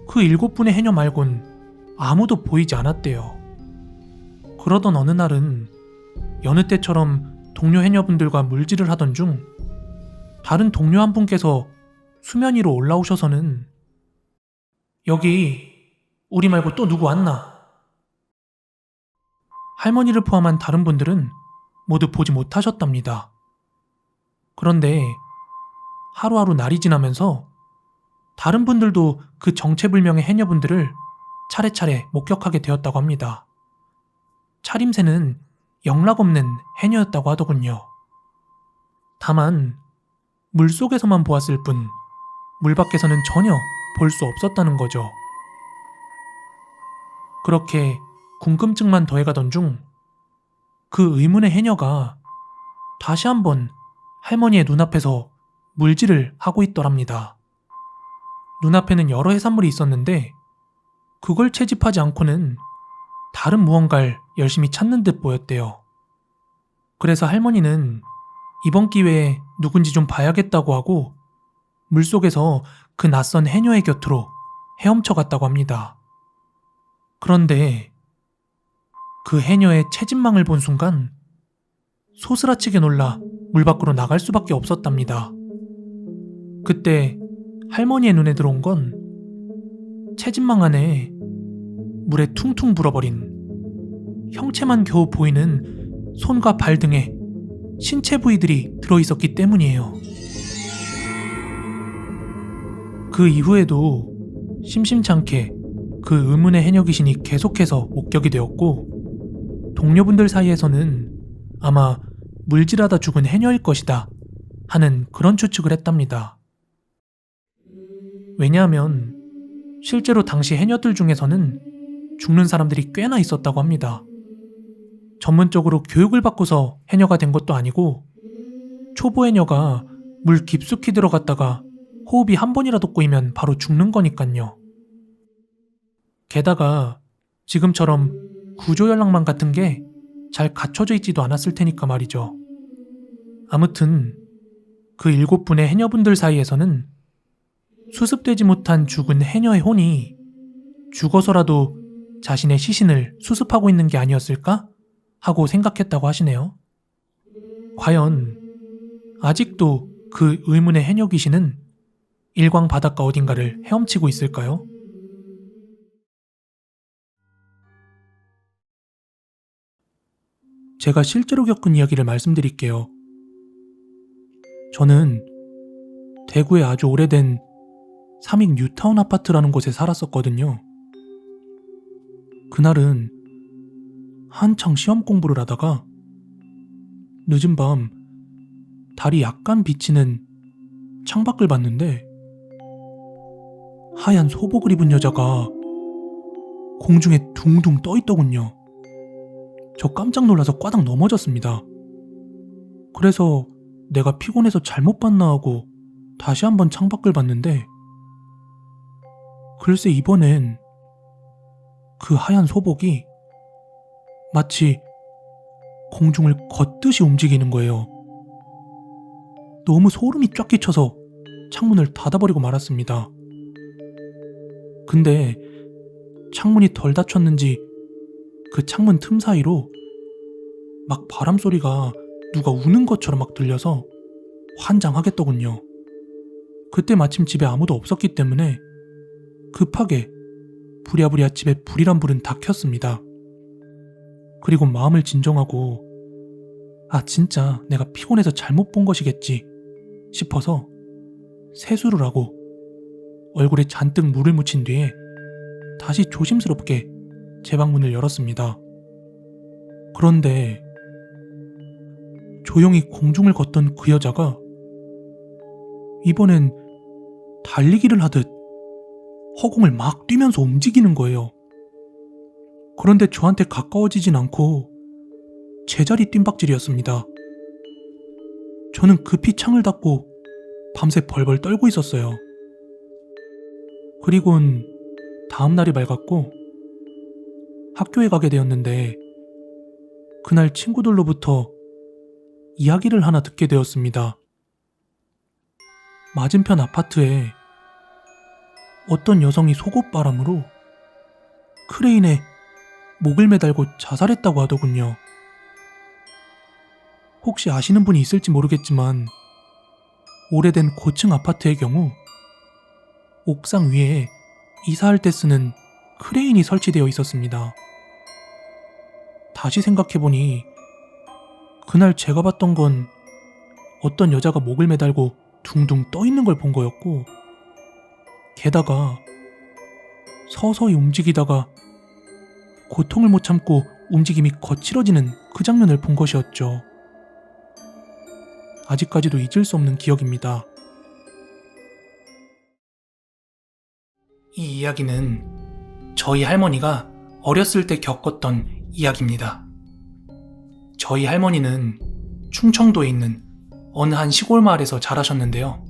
그 7분의 해녀 말곤 아무도 보이지 않았대요. 그러던 어느 날은 여느 때처럼 동료 해녀분들과 물질을 하던 중 다른 동료 한 분께서 수면 위로 올라오셔서는 여기 우리 말고 또 누구 왔나? 할머니를 포함한 다른 분들은 모두 보지 못하셨답니다. 그런데 하루하루 날이 지나면서 다른 분들도 그 정체불명의 해녀분들을 차례차례 목격하게 되었다고 합니다. 차림새는 영락없는 해녀였다고 하더군요. 다만 물속에서만 보았을 뿐 물 밖에서는 전혀 볼 수 없었다는 거죠. 그렇게 궁금증만 더해가던 중 그 의문의 해녀가 다시 한번 할머니의 눈앞에서 물질을 하고 있더랍니다. 눈앞에는 여러 해산물이 있었는데 그걸 채집하지 않고는 다른 무언가를 열심히 찾는 듯 보였대요. 그래서 할머니는 이번 기회에 누군지 좀 봐야겠다고 하고 물속에서 그 낯선 해녀의 곁으로 헤엄쳐 갔다고 합니다. 그런데 그 해녀의 채집망을 본 순간 소스라치게 놀라 물 밖으로 나갈 수밖에 없었답니다. 그때 할머니의 눈에 들어온 건 채집망 안에 물에 퉁퉁 불어버린 형체만 겨우 보이는 손과 발 등의 신체 부위들이 들어있었기 때문이에요. 그 이후에도 심심찮게 그 의문의 해녀 귀신이 계속해서 목격이 되었고 동료분들 사이에서는 아마 물질하다 죽은 해녀일 것이다 하는 그런 추측을 했답니다. 왜냐하면 실제로 당시 해녀들 중에서는 죽는 사람들이 꽤나 있었다고 합니다. 전문적으로 교육을 받고서 해녀가 된 것도 아니고 초보 해녀가 물 깊숙이 들어갔다가 호흡이 한 번이라도 꼬이면 바로 죽는 거니깐요. 게다가 지금처럼 구조연락망 같은 게 잘 갖춰져 있지도 않았을 테니까 말이죠. 아무튼 그 7분의 해녀분들 사이에서는 수습되지 못한 죽은 해녀의 혼이 죽어서라도 자신의 시신을 수습하고 있는 게 아니었을까 하고 생각했다고 하시네요. 과연 아직도 그 의문의 해녀 귀신은 일광 바닷가 어딘가를 헤엄치고 있을까요? 제가 실제로 겪은 이야기를 말씀드릴게요. 저는 대구의 아주 오래된 삼익 뉴타운 아파트라는 곳에 살았었거든요. 그날은 한창 시험 공부를 하다가 늦은 밤 달이 약간 비치는 창밖을 봤는데 하얀 소복을 입은 여자가 공중에 둥둥 떠 있더군요. 저 깜짝 놀라서 꽈당 넘어졌습니다. 그래서 내가 피곤해서 잘못 봤나 하고 다시 한번 창밖을 봤는데 글쎄 이번엔 그 하얀 소복이 마치 공중을 걷듯이 움직이는 거예요. 너무 소름이 쫙 끼쳐서 창문을 닫아버리고 말았습니다. 근데 창문이 덜 닫혔는지 그 창문 틈 사이로 막 바람소리가 누가 우는 것처럼 막 들려서 환장하겠더군요. 그때 마침 집에 아무도 없었기 때문에 급하게 부랴부랴 집에 불이란 불은 다 켰습니다. 그리고 마음을 진정하고 진짜 내가 피곤해서 잘못 본 것이겠지 싶어서 세수를 하고 얼굴에 잔뜩 물을 묻힌 뒤에 다시 조심스럽게 제 방문을 열었습니다. 그런데 조용히 공중을 걷던 그 여자가 이번엔 달리기를 하듯 허공을 막 뛰면서 움직이는 거예요. 그런데 저한테 가까워지진 않고 제자리 뜀박질이었습니다. 저는 급히 창을 닫고 밤새 벌벌 떨고 있었어요. 그리곤 다음 날이 밝았고 학교에 가게 되었는데 그날 친구들로부터 이야기를 하나 듣게 되었습니다. 맞은편 아파트에 어떤 여성이 속옷바람으로 크레인에 목을 매달고 자살했다고 하더군요. 혹시 아시는 분이 있을지 모르겠지만 오래된 고층 아파트의 경우 옥상 위에 이사할 때 쓰는 크레인이 설치되어 있었습니다. 다시 생각해보니 그날 제가 봤던 건 어떤 여자가 목을 매달고 둥둥 떠 있는 걸 본 거였고, 게다가 서서히 움직이다가 고통을 못 참고 움직임이 거칠어지는 그 장면을 본 것이었죠. 아직까지도 잊을 수 없는 기억입니다. 이 이야기는 저희 할머니가 어렸을 때 겪었던 이야기입니다. 저희 할머니는 충청도에 있는 어느 한 시골 마을에서 자라셨는데요.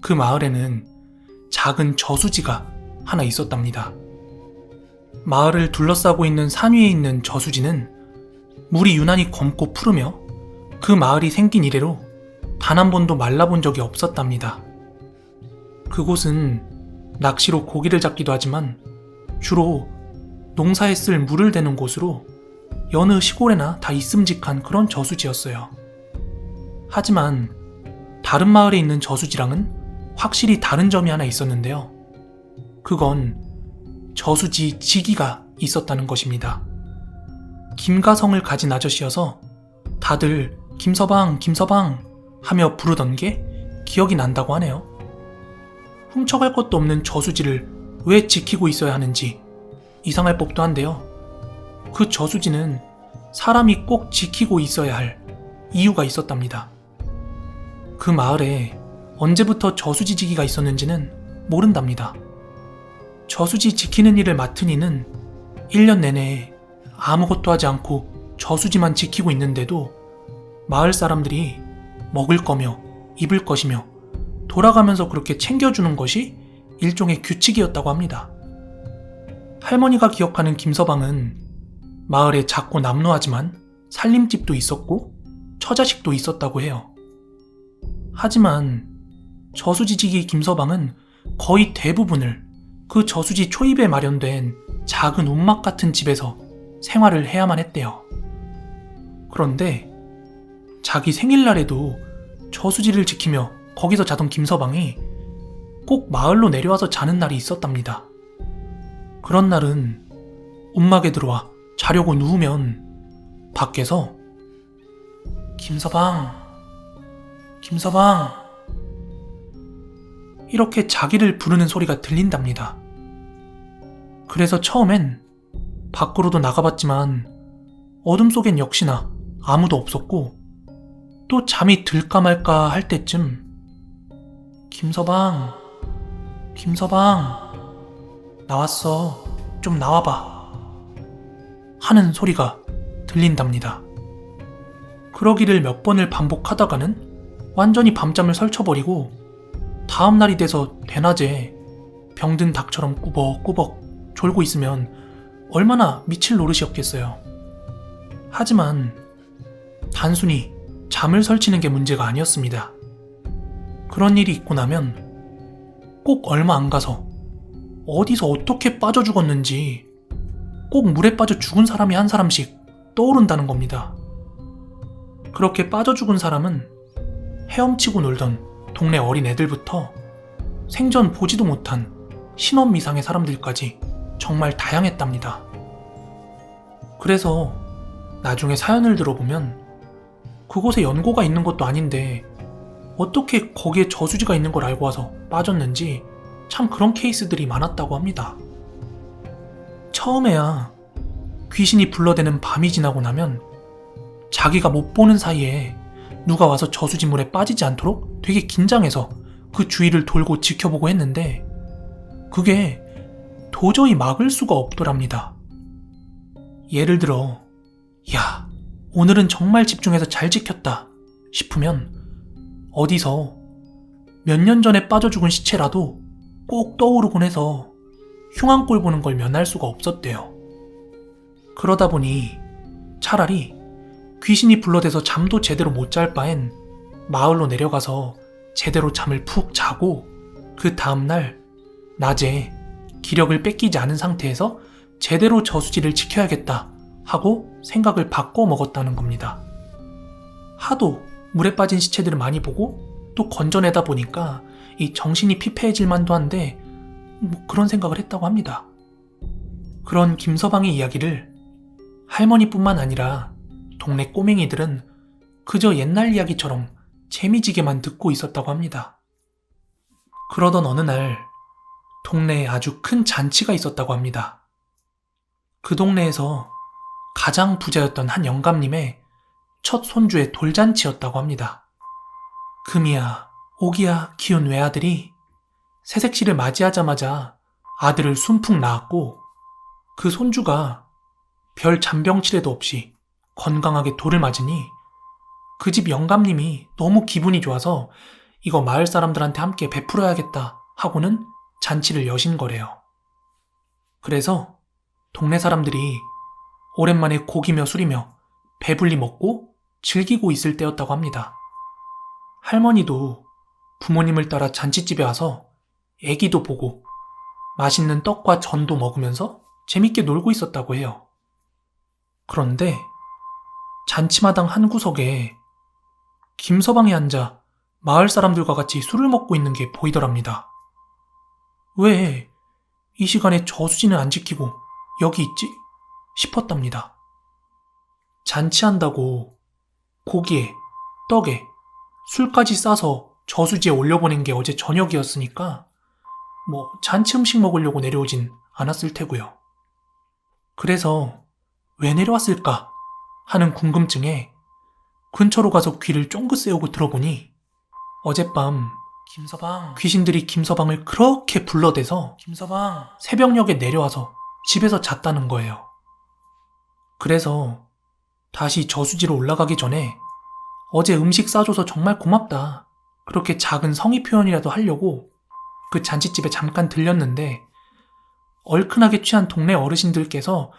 그 마을에는 작은 저수지가 하나 있었답니다. 마을을 둘러싸고 있는 산 위에 있는 저수지는 물이 유난히 검고 푸르며 그 마을이 생긴 이래로 단 한 번도 말라본 적이 없었답니다. 그곳은 낚시로 고기를 잡기도 하지만 주로 농사에 쓸 물을 대는 곳으로 여느 시골에나 다 있음직한 그런 저수지였어요. 하지만 다른 마을에 있는 저수지랑은 확실히 다른 점이 하나 있었는데요. 그건 저수지 지기가 있었다는 것입니다. 김가성을 가진 아저씨여서 다들 김서방, 김서방 하며 부르던 게 기억이 난다고 하네요. 훔쳐갈 것도 없는 저수지를 왜 지키고 있어야 하는지 이상할 법도 한데요. 그 저수지는 사람이 꼭 지키고 있어야 할 이유가 있었답니다. 그 마을에 언제부터 저수지 지기가 있었는지는 모른답니다. 저수지 지키는 일을 맡은 이는 1년 내내 아무것도 하지 않고 저수지만 지키고 있는데도 마을 사람들이 먹을 거며 입을 것이며 돌아가면서 그렇게 챙겨주는 것이 일종의 규칙이었다고 합니다. 할머니가 기억하는 김서방은 마을에 작고 남루하지만 살림집도 있었고 처자식도 있었다고 해요. 하지만 저수지지기 김서방은 거의 대부분을 그 저수지 초입에 마련된 작은 움막 같은 집에서 생활을 해야만 했대요. 그런데 자기 생일날에도 저수지를 지키며 거기서 자던 김서방이 꼭 마을로 내려와서 자는 날이 있었답니다. 그런 날은 움막에 들어와 자려고 누우면 밖에서 김서방, 김서방 이렇게 자기를 부르는 소리가 들린답니다. 그래서 처음엔 밖으로도 나가봤지만 어둠 속엔 역시나 아무도 없었고 또 잠이 들까 말까 할 때쯤 김서방, 김서방 나왔어, 좀 나와봐 하는 소리가 들린답니다. 그러기를 몇 번을 반복하다가는 완전히 밤잠을 설쳐버리고 다음 날이 돼서 대낮에 병든 닭처럼 꾸벅꾸벅 졸고 있으면 얼마나 미칠 노릇이었겠어요. 하지만 단순히 잠을 설치는 게 문제가 아니었습니다. 그런 일이 있고 나면 꼭 얼마 안 가서 어디서 어떻게 빠져 죽었는지 꼭 물에 빠져 죽은 사람이 한 사람씩 떠오른다는 겁니다. 그렇게 빠져 죽은 사람은 헤엄치고 놀던 동네 어린 애들부터 생전 보지도 못한 신원 미상의 사람들까지 정말 다양했답니다. 그래서 나중에 사연을 들어보면 그곳에 연고가 있는 것도 아닌데 어떻게 거기에 저수지가 있는 걸 알고 와서 빠졌는지 참 그런 케이스들이 많았다고 합니다. 처음에야 귀신이 불러대는 밤이 지나고 나면 자기가 못 보는 사이에 누가 와서 저수지물에 빠지지 않도록 되게 긴장해서 그 주위를 돌고 지켜보고 했는데 그게 도저히 막을 수가 없더랍니다. 예를 들어, 야, 오늘은 정말 집중해서 잘 지켰다 싶으면 어디서 몇 년 전에 빠져 죽은 시체라도 꼭 떠오르곤 해서 흉한 꼴 보는 걸 면할 수가 없었대요. 그러다 보니 차라리 귀신이 불러대서 잠도 제대로 못 잘 바엔 마을로 내려가서 제대로 잠을 푹 자고 그 다음날 낮에 기력을 뺏기지 않은 상태에서 제대로 저수지를 지켜야겠다 하고 생각을 바꿔 먹었다는 겁니다. 하도 물에 빠진 시체들을 많이 보고 또 건져내다 보니까 이 정신이 피폐해질 만도 한데 그런 생각을 했다고 합니다. 그런 김서방의 이야기를 할머니뿐만 아니라 동네 꼬맹이들은 그저 옛날 이야기처럼 재미지게만 듣고 있었다고 합니다. 그러던 어느 날 동네에 아주 큰 잔치가 있었다고 합니다. 그 동네에서 가장 부자였던 한 영감님의 첫 손주의 돌잔치였다고 합니다. 금이야, 오기야 키운 외아들이 새색시를 맞이하자마자 아들을 순풍 낳았고 그 손주가 별 잔병치레도 없이 건강하게 돌을 맞으니 그 집 영감님이 너무 기분이 좋아서 이거 마을 사람들한테 함께 베풀어야겠다 하고는 잔치를 여신 거래요. 그래서 동네 사람들이 오랜만에 고기며 술이며 배불리 먹고 즐기고 있을 때였다고 합니다. 할머니도 부모님을 따라 잔치집에 와서 애기도 보고 맛있는 떡과 전도 먹으면서 재밌게 놀고 있었다고 해요. 그런데 잔치마당 한 구석에 김서방이 앉아 마을 사람들과 같이 술을 먹고 있는 게 보이더랍니다. 왜 이 시간에 저수지는 안 지키고 여기 있지? 싶었답니다. 잔치한다고 고기에 떡에 술까지 싸서 저수지에 올려보낸 게 어제 저녁이었으니까 잔치 음식 먹으려고 내려오진 않았을 테고요. 그래서 왜 내려왔을까 하는 궁금증에 근처로 가서 귀를 쫑긋 세우고 들어보니 어젯밤 귀신들이 김서방을 그렇게 불러대서 새벽녘에 내려와서 집에서 잤다는 거예요. 그래서 다시 저수지로 올라가기 전에 어제 음식 싸줘서 정말 고맙다. 그렇게 작은 성의 표현이라도 하려고 그 잔치집에 잠깐 들렸는데 얼큰하게 취한 동네 어르신들께서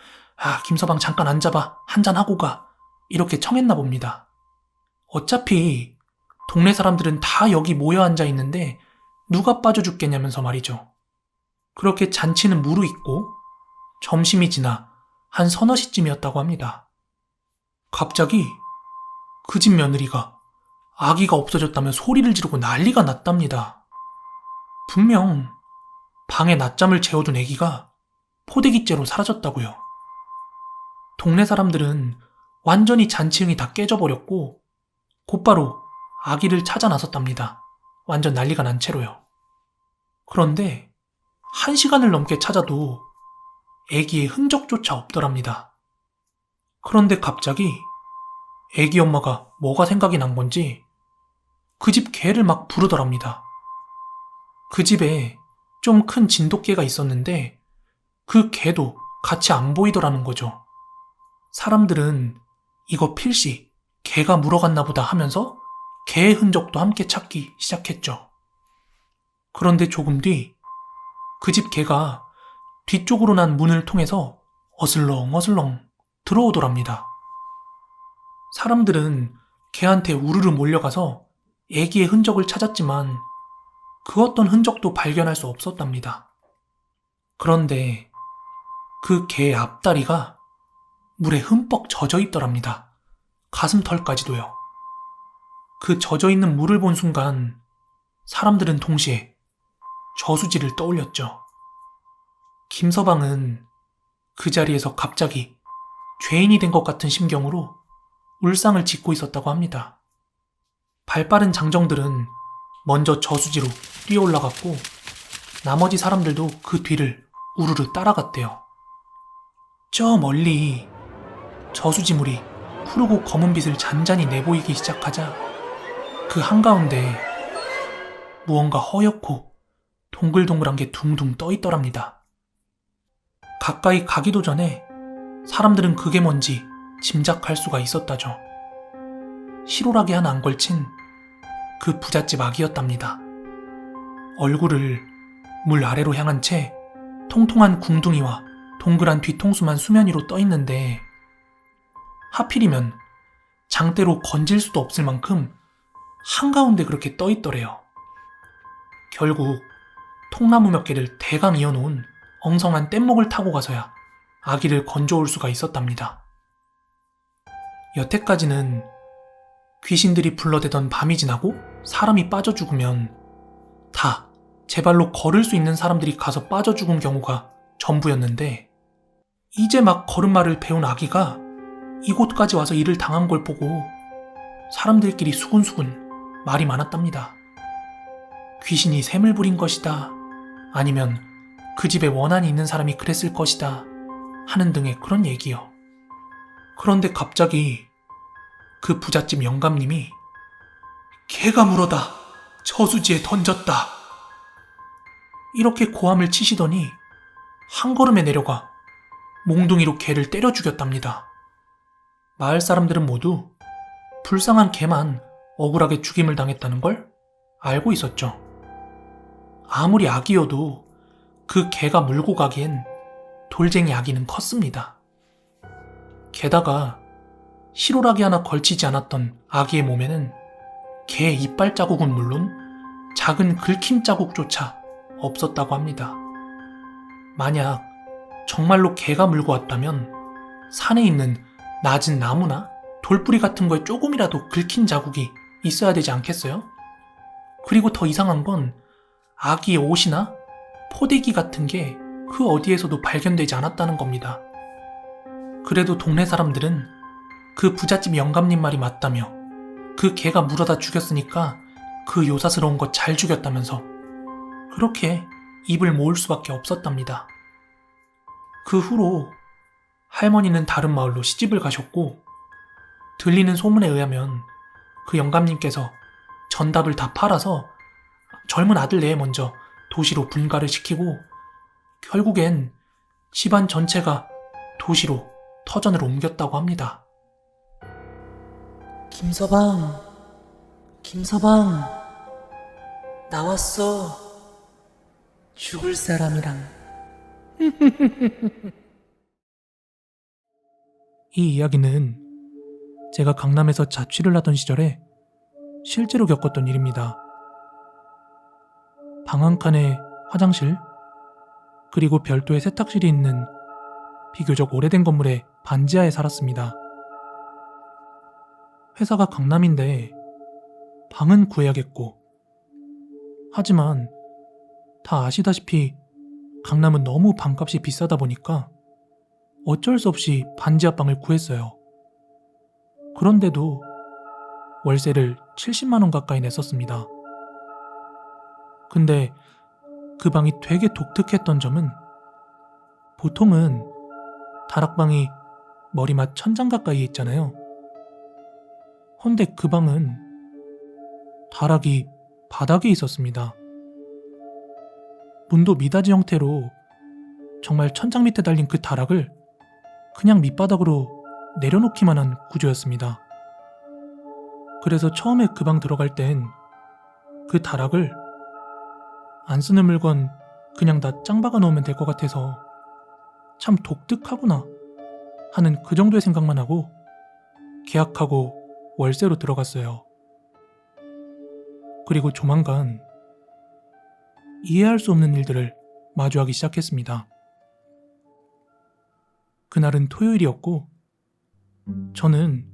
김서방 잠깐 앉아봐. 한잔하고 가. 이렇게 청했나 봅니다. 어차피 동네 사람들은 다 여기 모여 앉아 있는데 누가 빠져 죽겠냐면서 말이죠. 그렇게 잔치는 무르익고 점심이 지나 한 서너 시쯤이었다고 합니다. 갑자기 그 집 며느리가 아기가 없어졌다며 소리를 지르고 난리가 났답니다. 분명 방에 낮잠을 재워둔 아기가 포대기째로 사라졌다고요. 동네 사람들은 완전히 잔치흥이 다 깨져버렸고 곧바로 아기를 찾아 나섰답니다. 완전 난리가 난 채로요. 그런데 1시간을 넘게 찾아도 아기의 흔적조차 없더랍니다. 그런데 갑자기 아기 엄마가 뭐가 생각이 난 건지 그 집 개를 막 부르더랍니다. 그 집에 좀 큰 진돗개가 있었는데 그 개도 같이 안 보이더라는 거죠. 사람들은 이거 필시 개가 물어갔나 보다 하면서 개의 흔적도 함께 찾기 시작했죠. 그런데 조금 뒤 그 집 개가 뒤쪽으로 난 문을 통해서 어슬렁어슬렁 들어오더랍니다. 사람들은 개한테 우르르 몰려가서 애기의 흔적을 찾았지만 그 어떤 흔적도 발견할 수 없었답니다. 그런데 그 개의 앞다리가 물에 흠뻑 젖어 있더랍니다. 가슴털까지도요. 그 젖어 있는 물을 본 순간 사람들은 동시에 저수지를 떠올렸죠. 김서방은 그 자리에서 갑자기 죄인이 된 것 같은 심경으로 울상을 짓고 있었다고 합니다. 발빠른 장정들은 먼저 저수지로 뛰어 올라갔고 나머지 사람들도 그 뒤를 우르르 따라갔대요. 저 멀리 저수지물이 푸르고 검은 빛을 잔잔히 내보이기 시작하자 그 한가운데 무언가 허옇고 동글동글한 게 둥둥 떠 있더랍니다. 가까이 가기도 전에 사람들은 그게 뭔지 짐작할 수가 있었다죠. 실오라기 하나 안 걸친 그 부잣집 아기였답니다. 얼굴을 물 아래로 향한 채 통통한 궁둥이와 동그란 뒤통수만 수면 위로 떠 있는데 하필이면 장대로 건질 수도 없을 만큼 한가운데 그렇게 떠 있더래요. 결국 통나무 몇 개를 대강 이어놓은 엉성한 뗏목을 타고 가서야 아기를 건져올 수가 있었답니다. 여태까지는 귀신들이 불러대던 밤이 지나고 사람이 빠져 죽으면 다 제 발로 걸을 수 있는 사람들이 가서 빠져 죽은 경우가 전부였는데 이제 막 걸음마를 배운 아기가 이곳까지 와서 일을 당한 걸 보고 사람들끼리 수군수군 말이 많았답니다. 귀신이 샘을 부린 것이다. 아니면 그 집에 원한이 있는 사람이 그랬을 것이다. 하는 등의 그런 얘기요. 그런데 갑자기 그 부잣집 영감님이 개가 물어다 저수지에 던졌다. 이렇게 고함을 치시더니 한 걸음에 내려가 몽둥이로 개를 때려 죽였답니다. 마을 사람들은 모두 불쌍한 개만 억울하게 죽임을 당했다는 걸 알고 있었죠. 아무리 아기여도 그 개가 물고 가기엔 돌쟁이 아기는 컸습니다. 게다가 실오라기 하나 걸치지 않았던 아기의 몸에는 개 이빨 자국은 물론 작은 긁힘 자국조차 없었다고 합니다. 만약 정말로 개가 물고 왔다면 산에 있는 낮은 나무나 돌뿌리 같은 거에 조금이라도 긁힌 자국이 있어야 되지 않겠어요? 그리고 더 이상한 건 아기의 옷이나 포대기 같은 게 그 어디에서도 발견되지 않았다는 겁니다. 그래도 동네 사람들은 그 부잣집 영감님 말이 맞다며 그 개가 물어다 죽였으니까 그 요사스러운 거 잘 죽였다면서 그렇게 입을 모을 수밖에 없었답니다. 그 후로 할머니는 다른 마을로 시집을 가셨고 들리는 소문에 의하면 그 영감님께서 전답을 다 팔아서 젊은 아들 내에 먼저 도시로 분가를 시키고 결국엔 집안 전체가 도시로 터전을 옮겼다고 합니다. 김서방, 김서방, 나왔어. 죽을 사람이랑. 이 이야기는 제가 강남에서 자취를 하던 시절에 실제로 겪었던 일입니다. 방 한 칸에 화장실, 그리고 별도의 세탁실이 있는 비교적 오래된 건물의 반지하에 살았습니다. 회사가 강남인데 방은 구해야겠고, 하지만 다 아시다시피 강남은 너무 방값이 비싸다 보니까 어쩔 수 없이 반지하 방을 구했어요. 그런데도 월세를 70만 원 가까이 냈었습니다. 근데 그 방이 되게 독특했던 점은 보통은 다락방이 머리맡 천장 가까이에 있잖아요. 헌데 그 방은 다락이 바닥에 있었습니다. 문도 미닫이 형태로 정말 천장 밑에 달린 그 다락을 그냥 밑바닥으로 내려놓기만 한 구조였습니다. 그래서 처음에 그 방 들어갈 땐 그 다락을 안 쓰는 물건 그냥 다 짱 박아 놓으면 될 것 같아서 참 독특하구나 하는 그 정도의 생각만 하고 계약하고 월세로 들어갔어요. 그리고 조만간 이해할 수 없는 일들을 마주하기 시작했습니다. 그날은 토요일이었고 저는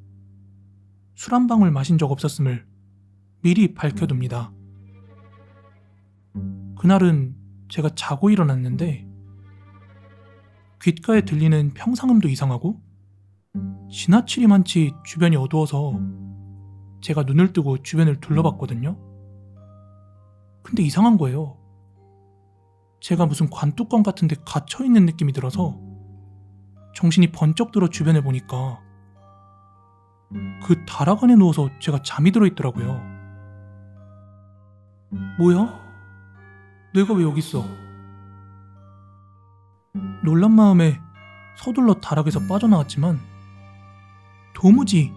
술 한 방울 마신 적 없었음을 미리 밝혀둡니다. 그날은 제가 자고 일어났는데 귓가에 들리는 평상음도 이상하고 지나치리만치 주변이 어두워서 제가 눈을 뜨고 주변을 둘러봤거든요. 근데 이상한 거예요. 제가 무슨 관뚜껑 같은 데 갇혀있는 느낌이 들어서 정신이 번쩍 들어 주변을 보니까 그 다락 안에 누워서 제가 잠이 들어있더라고요. 뭐야? 내가 왜 여기 있어? 놀란 마음에 서둘러 다락에서 빠져나왔지만 도무지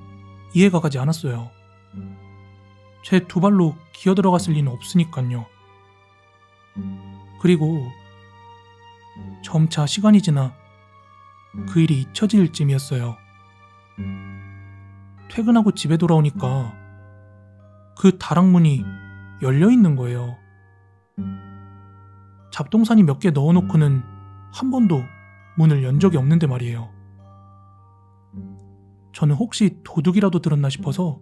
이해가 가지 않았어요. 제 두 발로 기어 들어갔을 리는 없으니까요. 그리고 점차 시간이 지나 그 일이 잊혀질 쯤이었어요. 퇴근하고 집에 돌아오니까 그 다락문이 열려 있는 거예요. 잡동사니 몇 개 넣어놓고는 한 번도 문을 연 적이 없는데 말이에요. 저는 혹시 도둑이라도 들었나 싶어서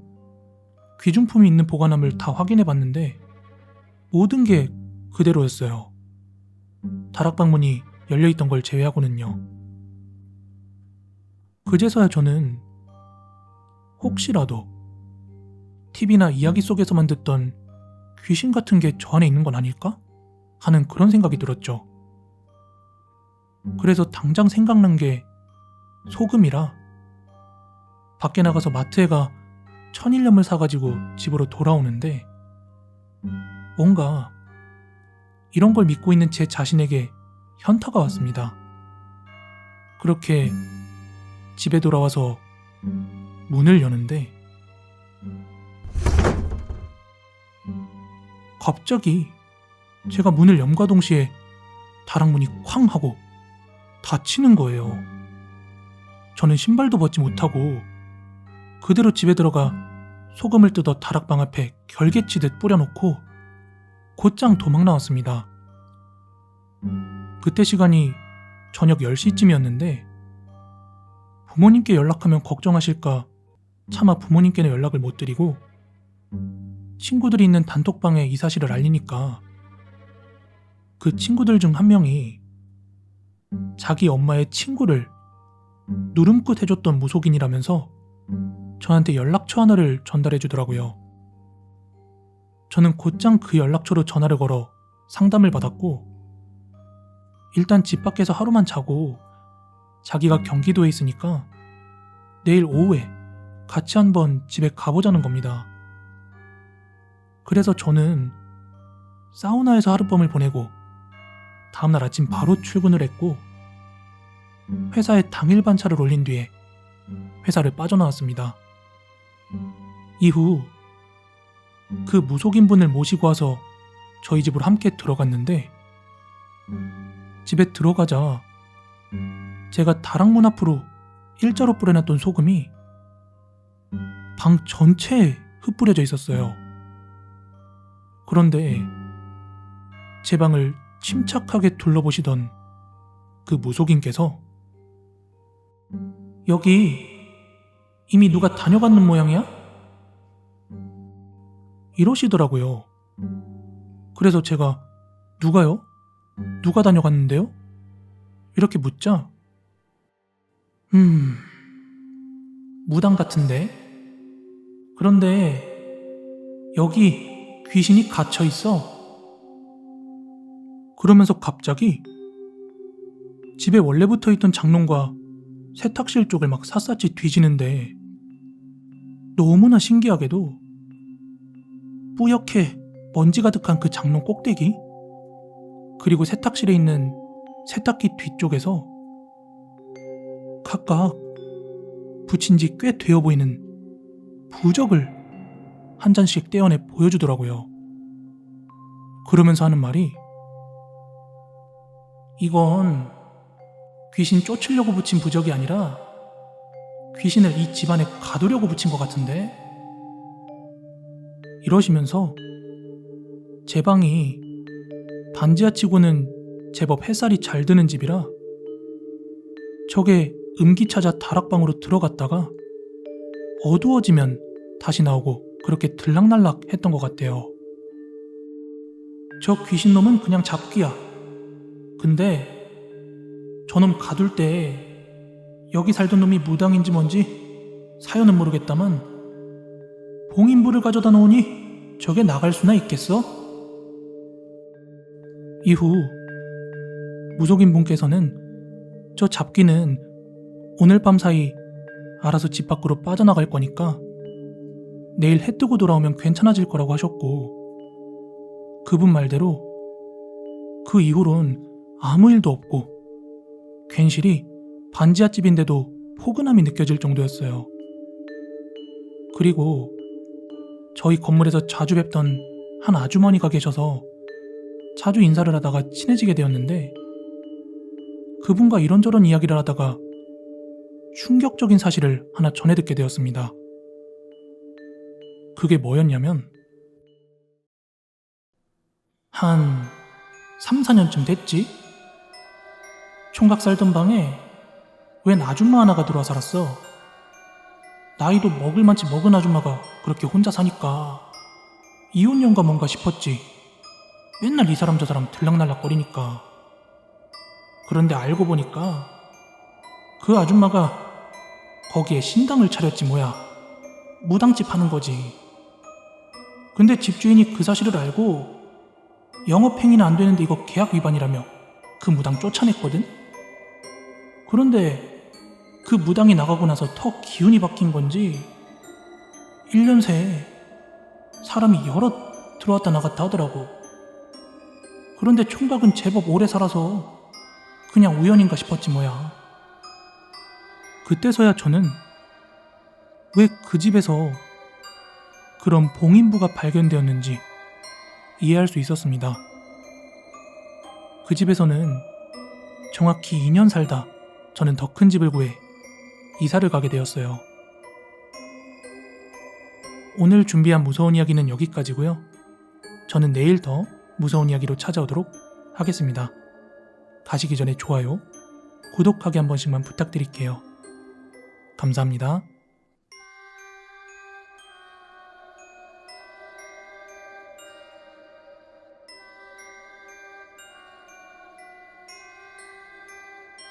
귀중품이 있는 보관함을 다 확인해 봤는데 모든 게 그대로였어요. 다락방문이 열려있던 걸 제외하고는요. 그제서야 저는 혹시라도 TV나 이야기 속에서만 듣던 귀신 같은 게 저 안에 있는 건 아닐까? 하는 그런 생각이 들었죠. 그래서 당장 생각난 게 소금이라 밖에 나가서 마트에 가 천일염을 사가지고 집으로 돌아오는데 뭔가 이런 걸 믿고 있는 제 자신에게 현타가 왔습니다. 그렇게 집에 돌아와서 문을 여는데 갑자기 제가 문을 염과 동시에 다락문이 쾅 하고 닫히는 거예요. 저는 신발도 벗지 못하고 그대로 집에 들어가 소금을 뜯어 다락방 앞에 결개치듯 뿌려놓고 곧장 도망 나왔습니다. 그때 시간이 저녁 10시쯤이었는데 부모님께 연락하면 걱정하실까 차마 부모님께는 연락을 못 드리고 친구들이 있는 단톡방에 이 사실을 알리니까 그 친구들 중 한 명이 자기 엄마의 친구를 누름꾼 해줬던 무속인이라면서 저한테 연락처 하나를 전달해 주더라고요. 저는 곧장 그 연락처로 전화를 걸어 상담을 받았고 일단 집 밖에서 하루만 자고 자기가 경기도에 있으니까 내일 오후에 같이 한번 집에 가보자는 겁니다. 그래서 저는 사우나에서 하룻밤을 보내고 다음날 아침 바로 출근을 했고 회사에 당일 반차를 올린 뒤에 회사를 빠져나왔습니다. 이후 그 무속인분을 모시고 와서 저희 집으로 함께 들어갔는데 집에 들어가자 제가 다락문 앞으로 일자로 뿌려놨던 소금이 방 전체에 흩뿌려져 있었어요. 그런데 제 방을 침착하게 둘러보시던 그 무속인께서 여기 이미 누가 다녀갔는 모양이야? 이러시더라고요. 그래서 제가 누가요? 누가 다녀갔는데요? 이렇게 묻자 무당 같은데? 그런데 여기 귀신이 갇혀 있어. 그러면서 갑자기 집에 원래 붙어있던 장롱과 세탁실 쪽을 막 샅샅이 뒤지는데 너무나 신기하게도 뿌옇게 먼지 가득한 그 장롱 꼭대기 그리고 세탁실에 있는 세탁기 뒤쪽에서 각각 붙인 지 꽤 되어 보이는 부적을 한 잔씩 떼어내 보여주더라고요. 그러면서 하는 말이 이건 귀신 쫓으려고 붙인 부적이 아니라 귀신을 이 집안에 가두려고 붙인 것 같은데? 이러시면서 제 방이 반지하치고는 제법 햇살이 잘 드는 집이라 적에 음기찾아 다락방으로 들어갔다가 어두워지면 다시 나오고 그렇게 들락날락 했던 것 같대요. 저 귀신놈은 그냥 잡기야. 근데 저놈 가둘 때 여기 살던 놈이 무당인지 뭔지 사연은 모르겠다만 봉인부를 가져다 놓으니 저게 나갈 수나 있겠어? 이후 무속인 분께서는 저 잡기는 오늘 밤 사이 알아서 집 밖으로 빠져나갈 거니까 내일 해 뜨고 돌아오면 괜찮아질 거라고 하셨고 그분 말대로 그 이후론 아무 일도 없고 괜시리 반지하집인데도 포근함이 느껴질 정도였어요. 그리고 저희 건물에서 자주 뵙던 한 아주머니가 계셔서 자주 인사를 하다가 친해지게 되었는데 그분과 이런저런 이야기를 하다가 충격적인 사실을 하나 전해 듣게 되었습니다. 그게 뭐였냐면 한 3, 4년쯤 됐지? 총각 살던 방에 웬 아줌마 하나가 들어와 살았어. 나이도 먹을 만치 먹은 아줌마가 그렇게 혼자 사니까 이혼녀인가 뭔가 싶었지. 맨날 이 사람 저 사람 들락날락거리니까. 그런데 알고 보니까 그 아줌마가 거기에 신당을 차렸지 뭐야. 무당집 하는 거지. 근데 집주인이 그 사실을 알고 영업행위는 안 되는데 이거 계약 위반이라며 그 무당 쫓아냈거든? 그런데 그 무당이 나가고 나서 더 기운이 바뀐 건지 1년 새에 사람이 여럿 들어왔다 나갔다 하더라고. 그런데 총각은 제법 오래 살아서 그냥 우연인가 싶었지 뭐야. 그때서야 저는 왜 그 집에서 그런 봉인부가 발견되었는지 이해할 수 있었습니다. 그 집에서는 정확히 2년 살다 저는 더 큰 집을 구해 이사를 가게 되었어요. 오늘 준비한 무서운 이야기는 여기까지고요. 저는 내일 더 무서운 이야기로 찾아오도록 하겠습니다. 가시기 전에 좋아요, 구독하기 한 번씩만 부탁드릴게요. 감사합니다.